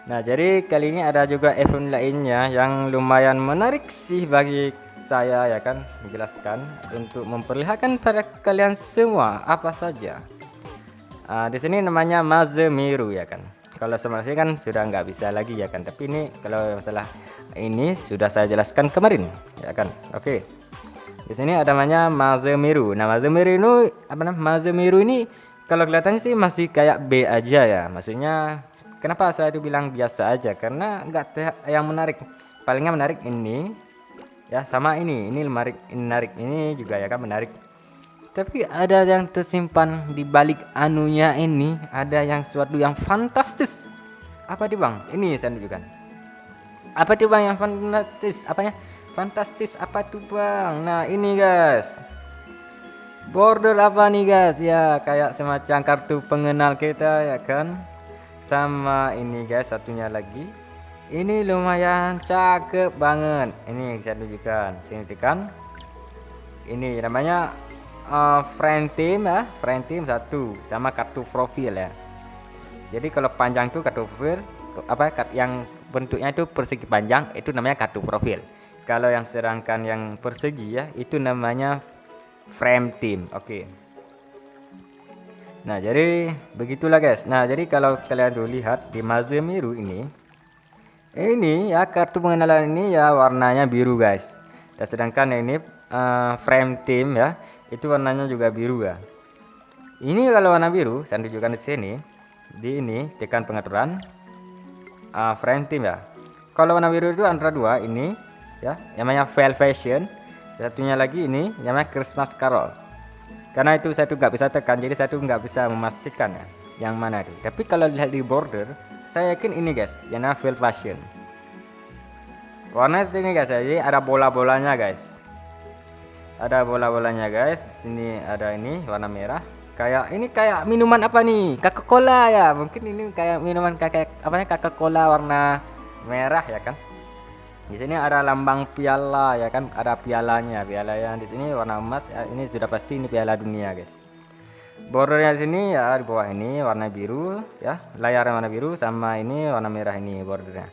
S1: Nah, jadi kali ini ada juga event lainnya yang lumayan menarik sih bagi saya ya kan, menjelaskan untuk memperlihatkan pada kalian semua apa saja. Di sini namanya Mazemiru ya kan. Kalau sama sih kan sudah nggak bisa lagi ya kan. Tapi ini kalau masalah ini sudah saya jelaskan kemarin ya kan. Oke. Di sini ada namanya Mazemiru. Nah, Mazemiru ini Mazemiru ini kalau kelihatannya sih masih kayak B aja ya. Maksudnya kenapa saya itu bilang biasa aja? Karena nggak yang menarik. Palingnya menarik ini ya, sama ini menarik ini juga ya kan menarik. Tapi ada yang tersimpan di balik anunya ini, ada yang suatu yang fantastis. Apa tuh bang? Ini saya tunjukkan. Apa tuh bang yang fantastis? Apanya? Fantastis apa tuh bang? Nah ini guys, border apa nih guys? Ya kayak semacam kartu pengenal kita ya kan. Sama ini guys satunya lagi. Ini lumayan cakep banget. Ini saya tunjukkan. Sini tekan. Ini namanya friend team ya, friend team 1 sama kartu profil ya. Jadi kalau panjang tuh kartu profil, yang bentuknya itu persegi panjang itu namanya kartu profil. Kalau yang sedangkan yang persegi ya itu namanya frame team. Oke. Nah, jadi begitulah guys. Nah, jadi kalau kalian tuh lihat di Mazemiru ini ya kartu pengenalan ini ya warnanya biru guys. Dan sedangkan ini frame team ya itu warnanya juga biru ya. Ini kalau warna biru saya tunjukkan di sini. Di ini tekan pengaturan frame team ya. Kalau warna biru itu antara 2 ini ya, namanya Veil Fashion. Satunya lagi ini namanya Christmas Carol. Karena itu saya tuh nggak bisa tekan, jadi saya tuh nggak bisa memastikan ya yang mana itu. Tapi kalau lihat di border, saya yakin ini guys, yang namanya Veil Fashion. Warna ini guys, jadi ada bola-bolanya guys. Ada bola-bolanya guys. Di sini ada ini warna merah. Kayak minuman apa nih? Coca-Cola ya. Mungkin ini kayak minuman Coca-Cola warna merah ya kan. Di sini ada lambang piala ya kan, ada pialanya. Piala yang di sini warna emas ya, ini sudah pasti ini piala dunia guys. Bordernya di sini ya di bawah ini warna biru ya, layarnya warna biru sama ini warna merah ini bordernya.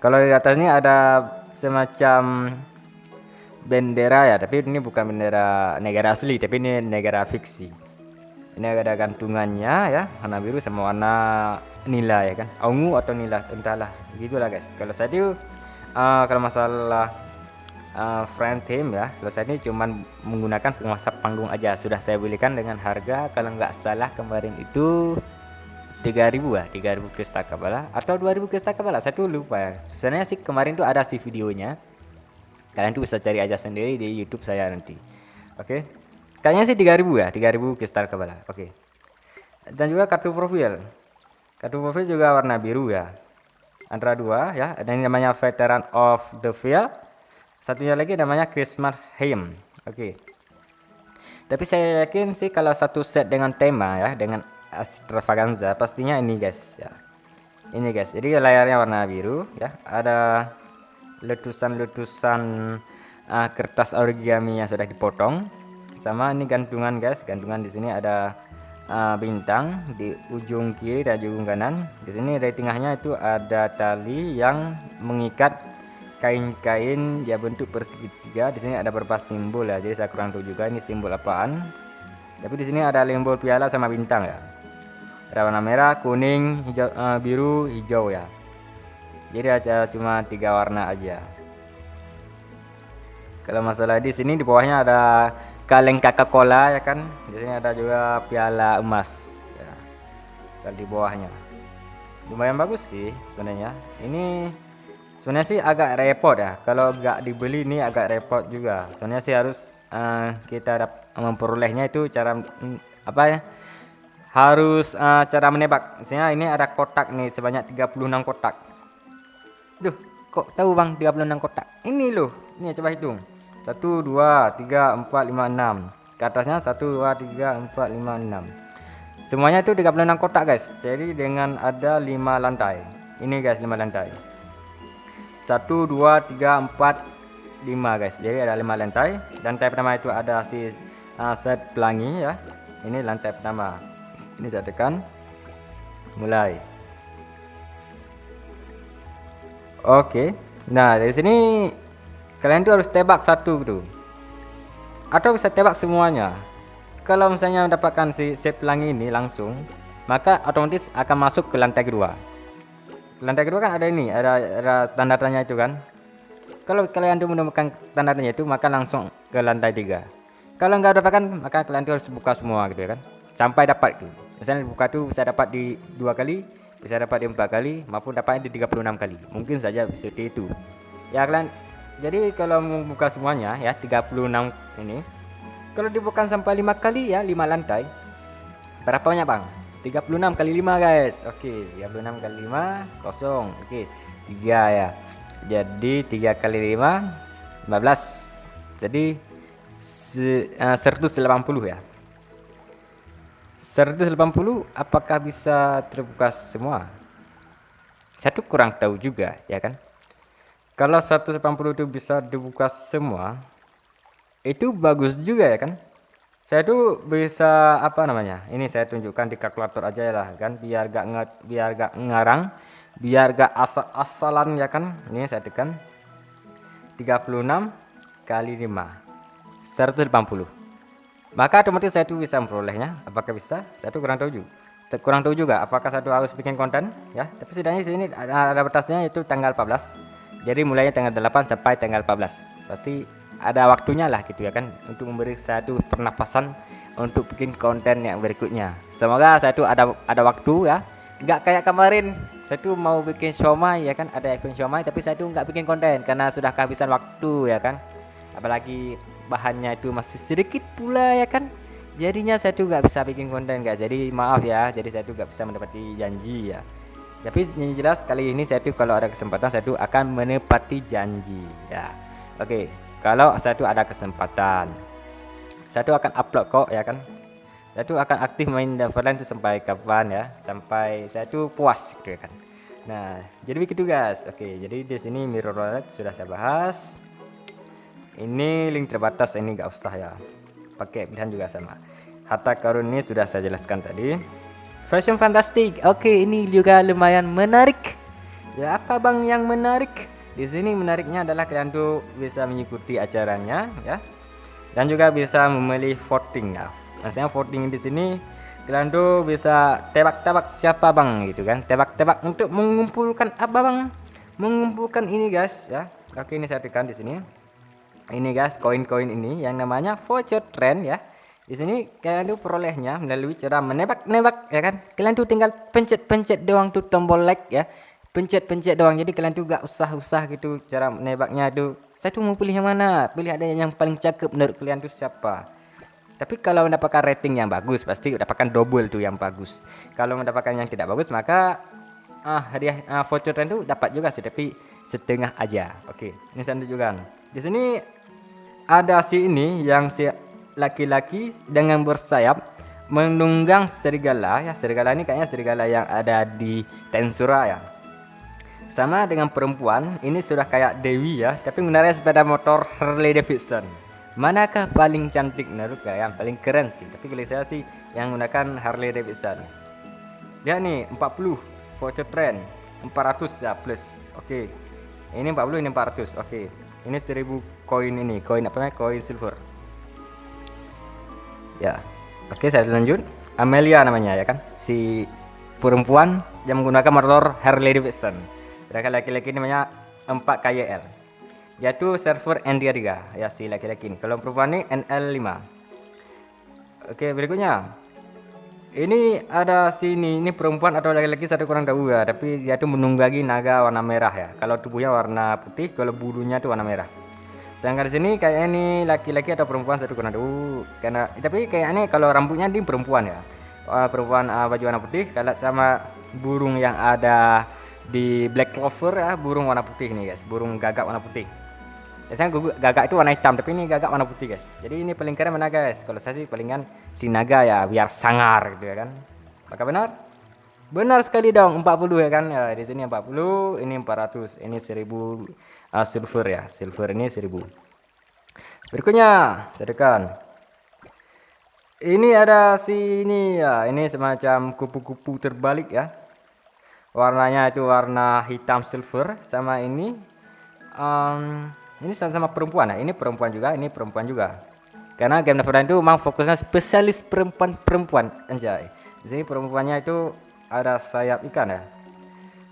S1: Kalau di atas ini ada semacam bendera ya, tapi ini bukan bendera negara asli, tapi ini negara fiksi. Ini ada gantungannya ya, warna biru sama warna nila ya kan, ungu atau nila entahlah, gitulah guys. Kalau saya itu kalau masalah friend team ya, kalau saya ini cuman menggunakan penguasa panggung aja. Sudah saya belikan dengan harga kalau nggak salah kemarin itu 3.000 ya, 3.000 kristal Kabbalah atau 2.000 kristal Kabbalah, saya tuh lupa ya. Sebenarnya sih kemarin tuh ada sih videonya, kalian tuh bisa cari aja sendiri di YouTube saya nanti. Oke, kayaknya sih 3.000 ya, 3.000 kristal Kabbalah. Oke. Dan juga kartu profil juga warna biru ya, antara 2 ya. Ada yang namanya Veteran of the Veil, satunya lagi namanya Christmas Hymn. Oke. Tapi saya yakin sih kalau satu set dengan tema ya, dengan extravaganza, pastinya ini guys ya. Ini guys, jadi layarnya warna biru ya, ada letusan-letusan kertas origami yang sudah dipotong. Sama ini gantungan guys, gantungan di sini ada bintang di ujung kiri dan ujung kanan. Di sini dari tengahnya itu ada tali yang mengikat kain-kain ya bentuk persegitiga. Di sini ada beberapa simbol ya, jadi saya kurang tahu juga ini simbol apaan. Tapi di sini ada simbol piala sama bintang ya. Ada warna merah, kuning, hijau, biru, hijau ya. Jadi ada cuma 3 warna aja. Kalau masalah di sini di bawahnya ada kaleng Coca-Cola ya kan. Di sini ada juga piala emas ya. Kalau di bawahnya lumayan bagus sih sebenarnya. Ini sebenarnya sih agak repot ya, kalau nggak dibeli ini agak repot juga. Sebenarnya sih harus kita memperolehnya itu cara apa ya, harus cara menembak. Misalnya ini ada kotak nih sebanyak 36 kotak. Duh, kok tahu Bang 36 kotak? Ini loh. Ini coba hitung. 1 2 3 4 5 6. Ke atasnya 1 2 3 4 5 6. Semuanya itu 36 kotak, guys. Jadi dengan ada 5 lantai. Ini guys 5 lantai. 1 2 3 4 5 guys. Jadi ada 5 lantai. Lantai pertama itu ada si set pelangi ya. Ini lantai pertama. Ini saya tekan. Mulai. Oke. Nah, dari sini kalian tuh harus tebak satu gitu. Atau bisa tebak semuanya. Kalau misalnya mendapatkan si set pelangi ini langsung, maka otomatis akan masuk ke lantai kedua. Lantai kedua kan ada ini, ada tanda-tandanya itu kan. Kalau kalian tuh menemukan tanda-tandanya itu, maka langsung ke lantai 3. Kalau nggak dapatkan, maka kalian tuh harus buka semua gitu ya kan. Sampai dapat gitu. Misalnya buka tuh bisa dapat di 2 kali, bisa dapat di 4 kali, maupun dapatnya di 36 kali. Mungkin saja seperti itu. Ya kalian, jadi kalau mau buka semuanya ya 36 ini, kalau dibuka sampai 5 kali ya 5 lantai, berapa banyak Bang? 36 kali 5 guys. Oke, 36 kali 5 kosong. Oke, 3 ya. Jadi 3 kali 5 15. Jadi 180 ya. 180 apakah bisa terbuka semua? Saya tuh kurang tahu juga ya kan. Kalau 180 itu bisa dibuka semua, itu bagus juga ya kan. Saya tuh bisa apa namanya, ini saya tunjukkan di kalkulator aja lah kan, biar gak ngarang, biar gak asal-asalan ya kan. Ini saya tekan 36 kali 5 180, maka otomatis saya tuh bisa memperolehnya. Apakah bisa? Saya tuh kurang tahu juga apakah saya tuh harus bikin konten ya. Tapi setidaknya di sini ada batasnya, itu tanggal 14. Jadi mulainya tanggal 8 sampai tanggal 14. Pasti ada waktunya lah gitu ya kan, untuk memberi satu pernafasan untuk bikin konten yang berikutnya. Semoga saya tuh ada waktu ya, nggak kayak kemarin saya tuh mau bikin siomay ya kan, ada event siomay tapi saya tuh nggak bikin konten karena sudah kehabisan waktu ya kan, apalagi bahannya itu masih sedikit pula ya kan, jadinya saya tuh nggak bisa bikin konten guys. Jadi maaf ya, jadi saya tuh nggak bisa menepati janji ya. Tapi yang jelas kali ini saya tuh kalau ada kesempatan saya tuh akan menepati janji ya. Oke, kalau saya tuh ada kesempatan, saya tuh akan upload kok ya kan. Saya tuh akan aktif main Neverland tuh sampai kapan ya? Sampai saya tuh puas gitu ya kan. Nah, jadi begitu guys. Oke, jadi di sini mirror wallet sudah saya bahas. Ini link terbatas, ini gak usah ya. Pakai pilihan juga sama. Harta karun ini sudah saya jelaskan tadi. Fashion fantastic. Oke, ini juga lumayan menarik. Ya, apa Bang yang menarik? Di sini menariknya adalah kalian tuh bisa mengikuti acaranya ya. Dan juga bisa memilih voting ya. Maksudnya voting di sini kalian tuh bisa tebak-tebak siapa Bang gitu kan. Tebak-tebak untuk mengumpulkan apa Bang? Mengumpulkan ini guys ya. Oke, ini saya tekan di sini. Ini guys, koin-koin ini yang namanya voucher trend ya. Di sini kalian tuh perolehnya melalui cara menebak-nebak ya kan. Kalian tuh tinggal pencet-pencet doang tuh tombol like ya. Pencet-pencet doang. Jadi kalian tuh gak usah gitu cara menebaknya tuh. Saya tuh mau pilih yang mana? Pilih ada yang paling cakep menurut kalian tuh siapa? Tapi kalau mendapatkan rating yang bagus pasti mendapatkan double tuh yang bagus. Kalau mendapatkan yang tidak bagus maka hadiah voucher trend tuh dapat juga sih, tapi setengah aja. Oke, ini saya tunjukkan. Di sini ada si ini yang si laki-laki dengan bersayap menunggang serigala ya. Serigala ini kayaknya serigala yang ada di Tensura ya. Sama dengan perempuan ini sudah kayak Dewi ya, tapi mengendarai sepeda motor Harley Davidson. Manakah paling cantik menurut kalian? Paling keren sih, tapi kalau saya sih yang menggunakan Harley Davidson. Lihat nih 40 voucher trend 400 ya plus. Oke, ini 40, ini 400. Oke, ini 1000 koin, ini koin apa namanya, koin silver ya. Oke, saya lanjut. Amelia namanya ya kan, si perempuan yang menggunakan motor Harley Davidson. Sedangkan laki-laki namanya 4KYL, yaitu server ND3 ya, si laki-laki ini. Kalau perempuan ini NL5. Oke, berikutnya ini ada sini, ini perempuan atau laki-laki satu kurang tahu ya, tapi dia tuh menunggangi naga warna merah ya. Kalau tubuhnya warna putih, kalau bulunya tuh warna merah. Sedangkan di sini kayak ini laki-laki atau perempuan satu kurang tahu, karena tapi kayak ini kalau rambutnya di perempuan ya. perempuan baju warna putih kalah sama burung yang ada di Black Clover ya, burung warna putih nih guys, burung gagak warna putih. Biasanya gagak itu warna hitam, tapi ini gagak warna putih guys. Jadi ini paling keren mana guys? Kalau saya sih palingan si naga ya, biar sangar gitu ya kan. Apakah benar? Benar sekali dong, 40 ya kan. Ya, di sini 40, ini 400, ini 1000 silver ya. Silver ini 1000. Berikutnya, sedekah. Ini ada ini ya, ini semacam kupu-kupu terbalik ya. Warnanya itu warna hitam silver, sama ini sama-sama perempuan ya. Ini perempuan juga, ini perempuan juga. Karena Game Neverland itu memang fokusnya spesialis perempuan, anjay. Di sini perempuannya itu ada sayap ikan ya.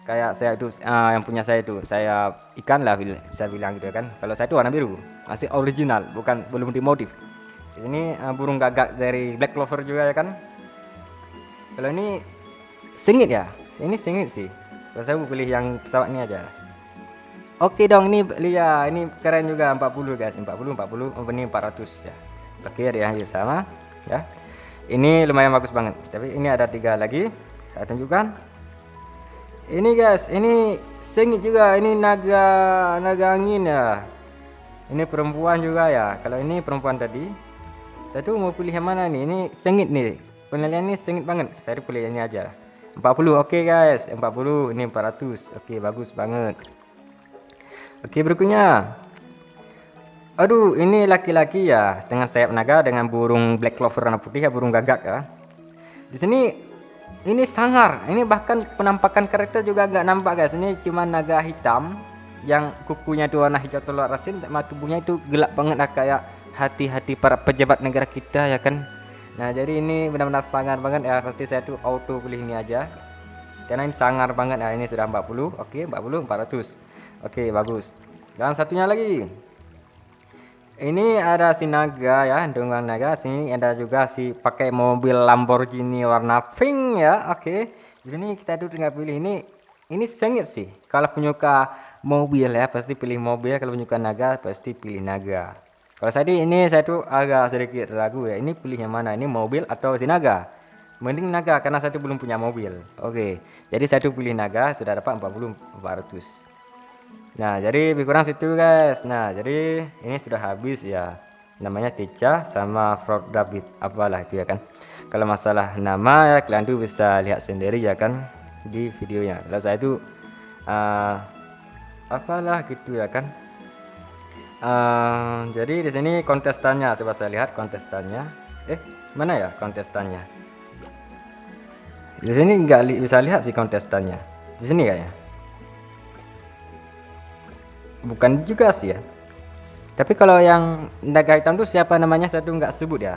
S1: Kayak saya itu yang punya saya itu sayap ikan lah bisa bilang gitu ya kan. Kalau saya itu warna biru, masih original, belum dimodif. Ini burung gagak dari Black Clover juga ya kan. Kalau ini singit ya, ini singit sih. Kalau saya mau pilih yang pesawat ini aja. Oke dong, ini lihat, ini keren juga 40 guys, 40, ini 400 ya. Oke ya sama ya. Ini lumayan bagus banget. Tapi ini ada 3 lagi. Saya tunjukkan. Ini guys, ini singit juga, ini naga angin ya. Ini perempuan juga ya. Kalau ini perempuan tadi, saya tuh mau pilih yang mana nih? Ini sengit nih. Penilaian ini sengit banget. Saya pilih ini aja. 40. Oke guys, 40 ini 400. Oke, bagus banget. Oke, berikutnya. Aduh, ini laki-laki ya, dengan sayap naga dengan burung Black Clover warna putih ya, burung gagak ya. Di sini ini sangar. Ini bahkan penampakan karakter juga nggak nampak guys. Ini cuma naga hitam yang kukunya itu warna hijau telur asin, sama tubuhnya itu gelap banget lah, kayak hati-hati para pejabat negara kita ya kan. Nah, jadi ini benar-benar sangar banget ya. Pasti saya tuh auto pilih ini aja. Karena ini sangar banget ya. Ini sudah 40. Oke, 40 400. Oke, bagus. Dan satunya lagi. Ini ada si naga ya, dengan naga. Sini ada juga si pakai mobil Lamborghini warna pink ya. Oke. Di sini kita tuh tinggal pilih ini sengit sih. Kalau penyuka mobil ya pasti pilih mobil, kalau penyuka naga pasti pilih naga. Kalau saya tuh agak sedikit ragu ya. Ini pilih yang mana? Ini mobil atau si naga? Mending naga karena saya tuh belum punya mobil. Oke. Jadi saya tuh pilih naga, sudah dapat 40 400. Nah, jadi lebih kurang situ guys. Nah, jadi ini sudah habis ya. Namanya Tica sama Fraud David apalah itu ya kan. Kalau masalah nama ya kalian tuh bisa lihat sendiri ya kan di videonya. Kalau saya tuh apalah gitu ya kan. Jadi di sini kontestannya, coba saya lihat kontestannya. Mana ya kontestannya? Di sini nggak bisa lihat sih kontestannya. Di sini kayaknya. Bukan juga sih ya. Tapi kalau yang naga hitam tuh siapa namanya saya tuh nggak sebut ya.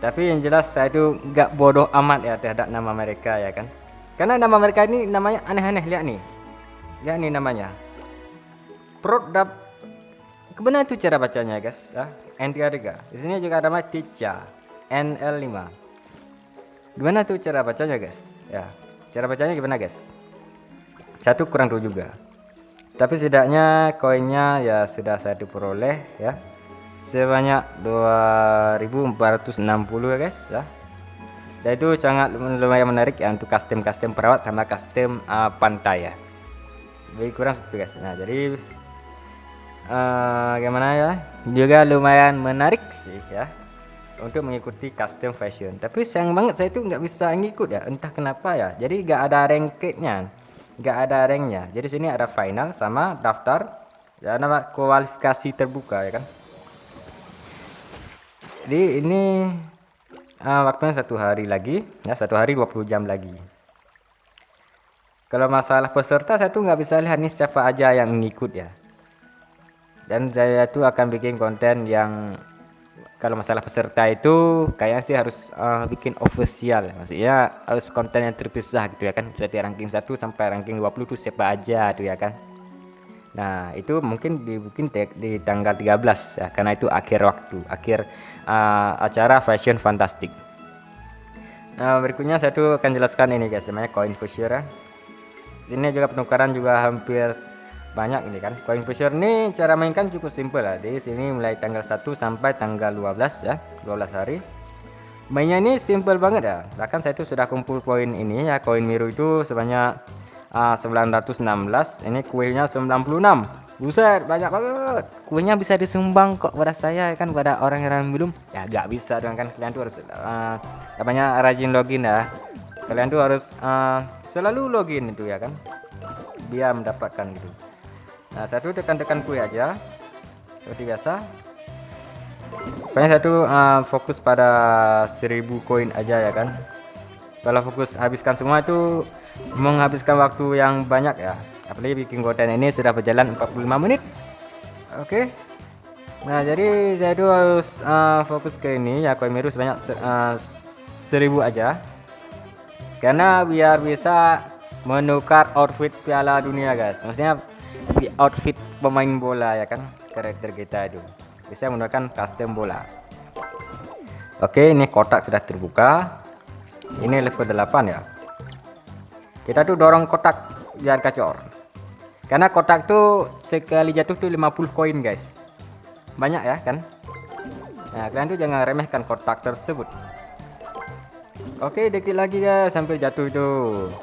S1: Tapi yang jelas saya tuh nggak bodoh amat ya terhadap nama mereka ya kan. Karena nama mereka ini namanya aneh-aneh, lihat nih. Lihat nih namanya. Prodap. Kebenaran itu cara bacanya guys ya. NT3. Di sini juga ada nama Tica NL5. Gimana tuh cara bacanya guys? Ya. Cara bacanya gimana guys? Satu kurang tahu juga. Tapi setidaknya koinnya ya sudah saya diperoleh ya. Sebanyak 2460 ya guys ya. Dan itu sangat lumayan menarik ya untuk custom perawat sama custom pantai ya. Lebih kurang seperti guys. Nah, jadi gimana ya? Juga lumayan menarik sih ya untuk mengikuti custom fashion. Tapi sayang banget saya itu nggak bisa ngikut ya, entah kenapa ya. Jadi nggak ada rankingnya, nggak ada ranknya. Jadi sini ada final sama daftar ya, nama kualifikasi terbuka ya kan. Jadi ini waktunya 1 hari lagi ya, 1 hari 20 jam lagi. Kalau masalah peserta saya tuh nggak bisa lihat nih siapa aja yang ngikut ya. Dan saya tuh akan bikin konten yang kalau masalah peserta itu kayaknya sih harus bikin official, maksudnya harus konten yang terpisah gitu ya kan, dari ranking 1 sampai ranking 20 tuh siapa aja tuh ya kan. Nah, itu mungkin dibikin di tanggal 13 ya, karena itu akhir waktu, akhir acara Fashion Fantastic. Nah, berikutnya saya tuh akan jelaskan ini guys, namanya Coin Pusher ya. Sini juga penukaran juga hampir banyak ini kan. Coin Pusher ini cara mainkan cukup simpel lah. Di sini mulai tanggal 1 sampai tanggal 12 ya, 12 hari. Mainnya ini simple banget ya. Bahkan saya itu sudah kumpul koin ini ya, koin Miru itu sebanyak 916. Ini kuenya 96. Buset, banyak banget. Kuenya bisa disumbang kok pada saya kan, pada orang yang belum. Ya gak bisa dong kan, kalian tuh harus namanya rajin login ya. Kalian tuh harus selalu login itu ya kan. Dia mendapatkan gitu. Nah, satu tekan-tekan kue aja. Seperti biasa. Pokoknya satu fokus pada 1000 koin aja ya kan. Kalau fokus habiskan semua itu menghabiskan waktu yang banyak ya. Apalagi bikin konten ini sudah berjalan 45 menit. Oke. Nah, jadi saya itu harus fokus ke ini ya, koin Miru sebanyak 1000 aja. Karena biar bisa menukar outfit Piala Dunia, guys. Maksudnya outfit pemain bola ya kan, karakter kita itu bisa menggunakan custom bola. Oke, ini kotak sudah terbuka. Ini level 8 ya. Kita tuh dorong kotak biar gacor. Karena kotak tuh sekali jatuh tuh 50 koin, guys. Banyak ya kan? Nah, kalian tuh jangan remehkan kotak tersebut. Oke, dikit lagi guys sampai jatuh tuh.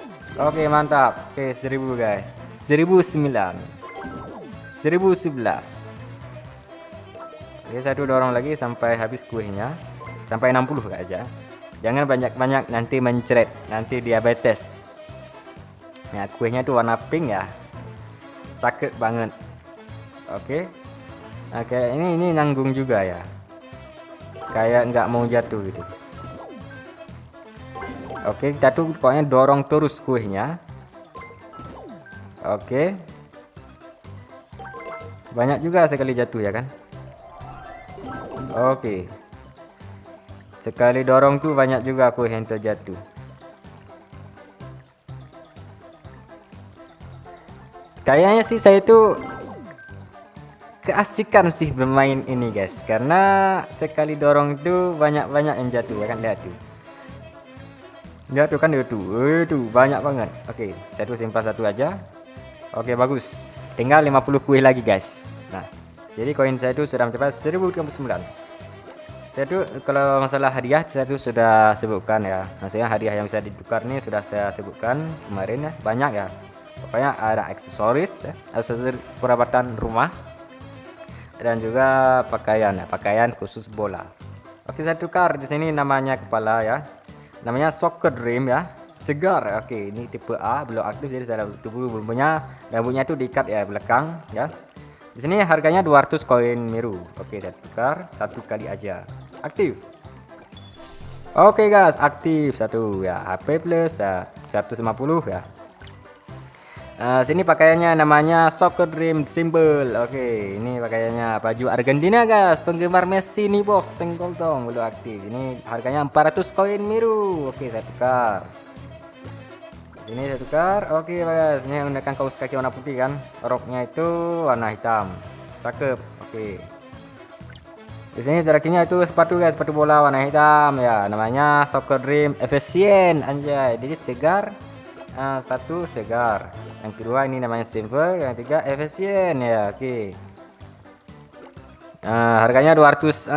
S1: Oke, mantap. Oke, 1000 guys. 1009. 1011. Oke, saya tuh dorong lagi sampai habis kuenya. Sampai 60 aja. Jangan banyak-banyak, nanti mencret, nanti diabetes. Nah, kuenya tuh warna pink ya. Cakep banget. Oke. Nah, kayak ini nanggung juga ya. Kayak nggak mau jatuh gitu. Oke, kita tuh pokoknya dorong terus kuenya. Oke. Banyak juga sekali jatuh ya kan. Oke. Sekali dorong tuh banyak juga kue yang terjatuh. Kayaknya sih saya itu keasikan sih bermain ini guys, karena sekali dorong itu banyak-banyak yang jatuh ya kan. Lihat tuh. Lihat tuh kan itu banyak banget. Oke, saya tuh simpan satu aja. Oke, bagus. Tinggal 50 kue lagi guys. Nah, jadi koin saya itu sudah mencapai 1039. Saya tuh kalau masalah hadiah saya tuh sudah sebutkan ya. Maksudnya hadiah yang bisa ditukar nih sudah saya sebutkan kemarin ya, banyak ya. Pokoknya ada aksesoris ya, aksesoris perawatan rumah dan juga pakaian ya, pakaian khusus bola. Oke, saya tukar di sini namanya kepala ya. Namanya Soccer Dream ya. Segar. Oke, ini tipe A, belum aktif jadi saya belum punya. Rambutnya tuh diikat ya belakang ya. Di sini harganya 200 koin Miru. Oke, saya tukar satu kali aja. Aktif. Oke guys, aktif satu ya. HP plus 150 ya. Sini pakaiannya namanya Soccer Dream Symbol. Oke, ini pakaiannya baju Argentina guys, penggemar Messi nih bos, senggol dong belum aktif. Ini harganya 400 koin Miru. Oke, saya tukar. Sini saya tukar. Oke guys, ini menggunakan kaos kaki warna putih kan, roknya itu warna hitam, cakep. Oke, di sini terakhirnya itu sepatu guys, sepatu bola warna hitam ya, namanya Soccer Dream Efisien anjay. Jadi segar. Satu segar, yang kedua ini namanya simple, yang ketiga efisien ya. Oke. Harganya 200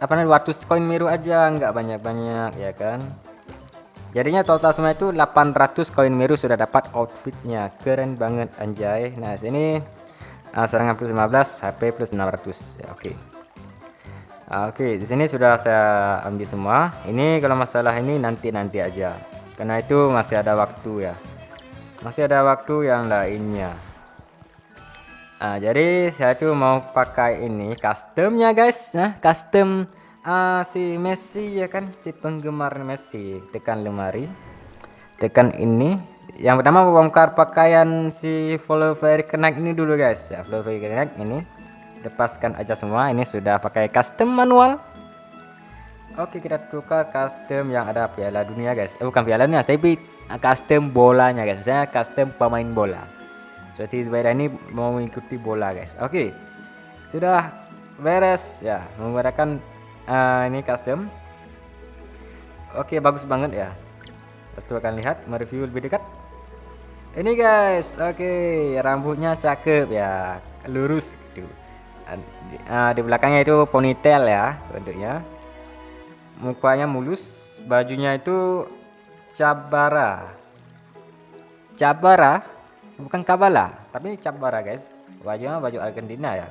S1: 200 koin Miru aja, nggak banyak-banyak ya kan. Jadinya total semua itu 800 koin Miru sudah dapat outfitnya, keren banget anjay. Nah, sini serangan plus 15, HP plus 600 ya. Oke. Oke, di sini sudah saya ambil semua. Ini kalau masalah ini nanti aja. Karena itu masih ada waktu ya. Masih ada waktu yang lainnya. Jadi saya tuh mau pakai ini customnya guys. Nah, custom si Messi ya kan, si penggemar Messi. Tekan lemari. Tekan ini. Yang pertama bongkar pakaian si follow very connect ini dulu guys. Ya, follow very connect ini. Lepaskan aja semua. Ini sudah pakai custom manual. Oke, kita tukar custom yang ada Piala Dunia guys. Bukan Piala Dunia, tapi custom bolanya guys. Misalnya custom pemain bola. Seperti sepeda ini mau mengikuti bola guys. Oke, sudah beres ya, menggunakan ini custom. Oke, bagus banget ya. Kita akan lihat, mereview lebih dekat. Ini guys, oke, rambutnya cakep ya, lurus gitu. Di belakangnya itu ponytail ya bentuknya. mukanya mulus, bajunya itu cabara. Cabara, bukan kabala, tapi cabara guys. Bajunya baju Argentina ya.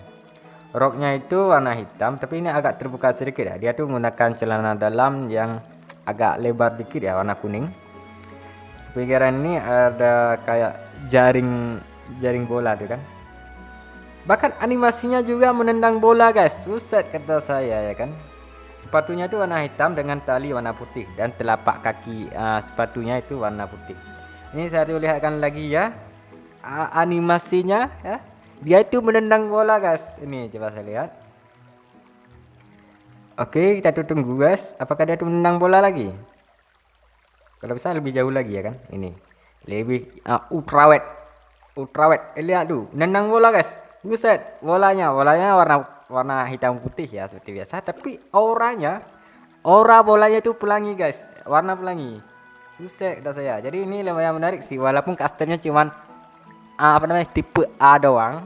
S1: Roknya itu warna hitam, tapi ini agak terbuka sedikit ya. Dia tuh menggunakan celana dalam yang agak lebar dikit ya, warna kuning. Pikiran ini ada kayak jaring bola tuh kan. Bahkan animasinya juga menendang bola guys. Buset kata saya ya kan. Sepatunya itu warna hitam dengan tali warna putih dan telapak kaki sepatunya itu warna putih. Ini saya lihatkan lagi ya animasinya ya. Dia itu menendang bola guys. Ini coba saya lihat. Oke, kita tunggu guys. Apakah dia itu menendang bola lagi? Kalau bisa lebih jauh lagi ya kan. Ini lebih ultrawet. Lihat tuh, menendang bola guys. Buset, bolanya warna hitam putih ya seperti biasa, tapi aura bolanya itu pelangi guys, warna pelangi. Buset kata saya. Jadi ini lumayan menarik sih, walaupun customnya cuman tipe A doang,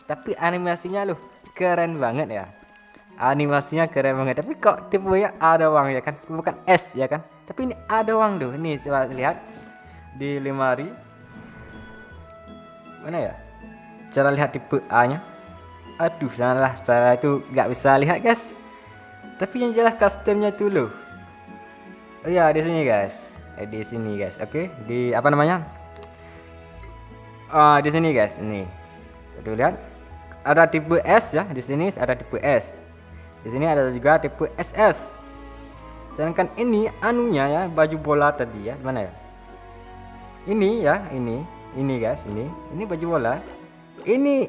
S1: tapi animasinya loh keren banget ya. Animasinya keren banget, tapi kok tipenya A doang ya kan, bukan S ya kan, tapi ini A doang tuh. Ini coba lihat di lemari mana ya, cara lihat tipe A nya. Aduh salah, saya itu nggak bisa lihat guys, tapi yang jelas customnya itu loh. Oh ya di sini guys, di sini guys. Oke, di apa namanya, di sini guys. Ini tuh lihat ada tipe S ya, di sini ada tipe S, di sini ada juga tipe SS. Sedangkan ini anunya ya, baju bola tadi ya, mana ya, ini ya, ini guys, ini baju bola, ini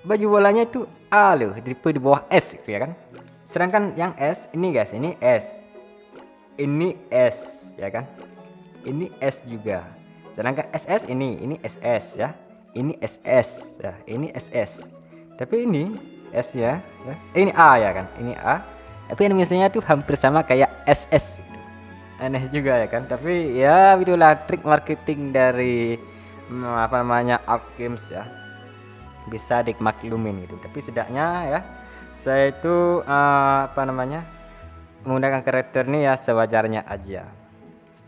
S1: baju bolanya itu A loh, tipe di bawah S gitu ya kan. Sedangkan yang S ini guys, ini S ya kan, ini S juga. Sedangkan SS ini SS ya, ini SS ya, ini SS. Tapi ini S ya, ini A ya kan, ini A. Tapi animasinya tuh hampir sama kayak SS. Aneh juga ya kan, tapi ya itulah trik marketing dari apa namanya Arc Games ya, bisa dimaklumin gitu. Tapi setidaknya ya saya itu apa namanya menggunakan karakter ini ya sewajarnya aja.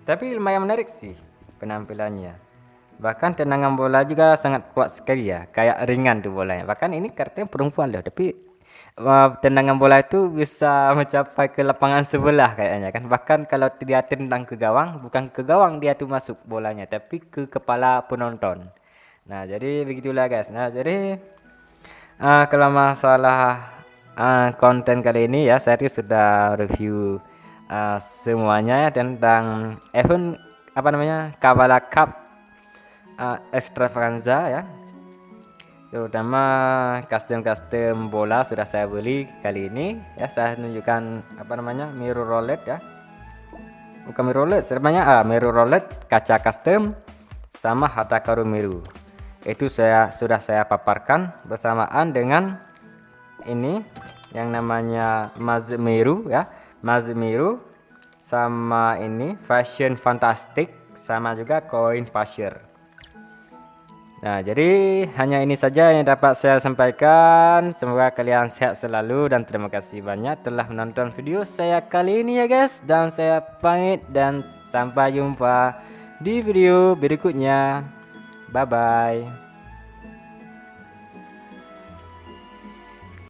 S1: Tapi lumayan menarik sih penampilannya. Bahkan tendangan bola juga sangat kuat sekali ya, kayak ringan tuh bolanya. Bahkan ini karakternya perempuan loh, tapi tendangan bola itu bisa mencapai ke lapangan sebelah kayaknya kan. Bahkan kalau dia tendang ke gawang, bukan ke gawang dia tuh masuk bolanya, tapi ke kepala penonton. Nah jadi begitulah guys. Nah jadi kalau masalah konten kali ini ya, saya sudah review semuanya ya, tentang event apa namanya Kabala Cup Extravaganza ya, terutama custom bola sudah saya beli kali ini ya. Saya tunjukkan apa namanya mirror roulette ya, bukan mirror roulette sebenarnya, mirror roulette, kaca custom sama Hatakaru Miru. Itu sudah saya paparkan bersamaan dengan ini yang namanya Mazmiru ya, Mazmiru sama ini Fashion Fantastic sama juga koin pasir. Nah jadi hanya ini saja yang dapat saya sampaikan. Semoga kalian sehat selalu dan terima kasih banyak telah menonton video saya kali ini ya guys. Dan saya pamit dan sampai jumpa di video berikutnya. Bye bye.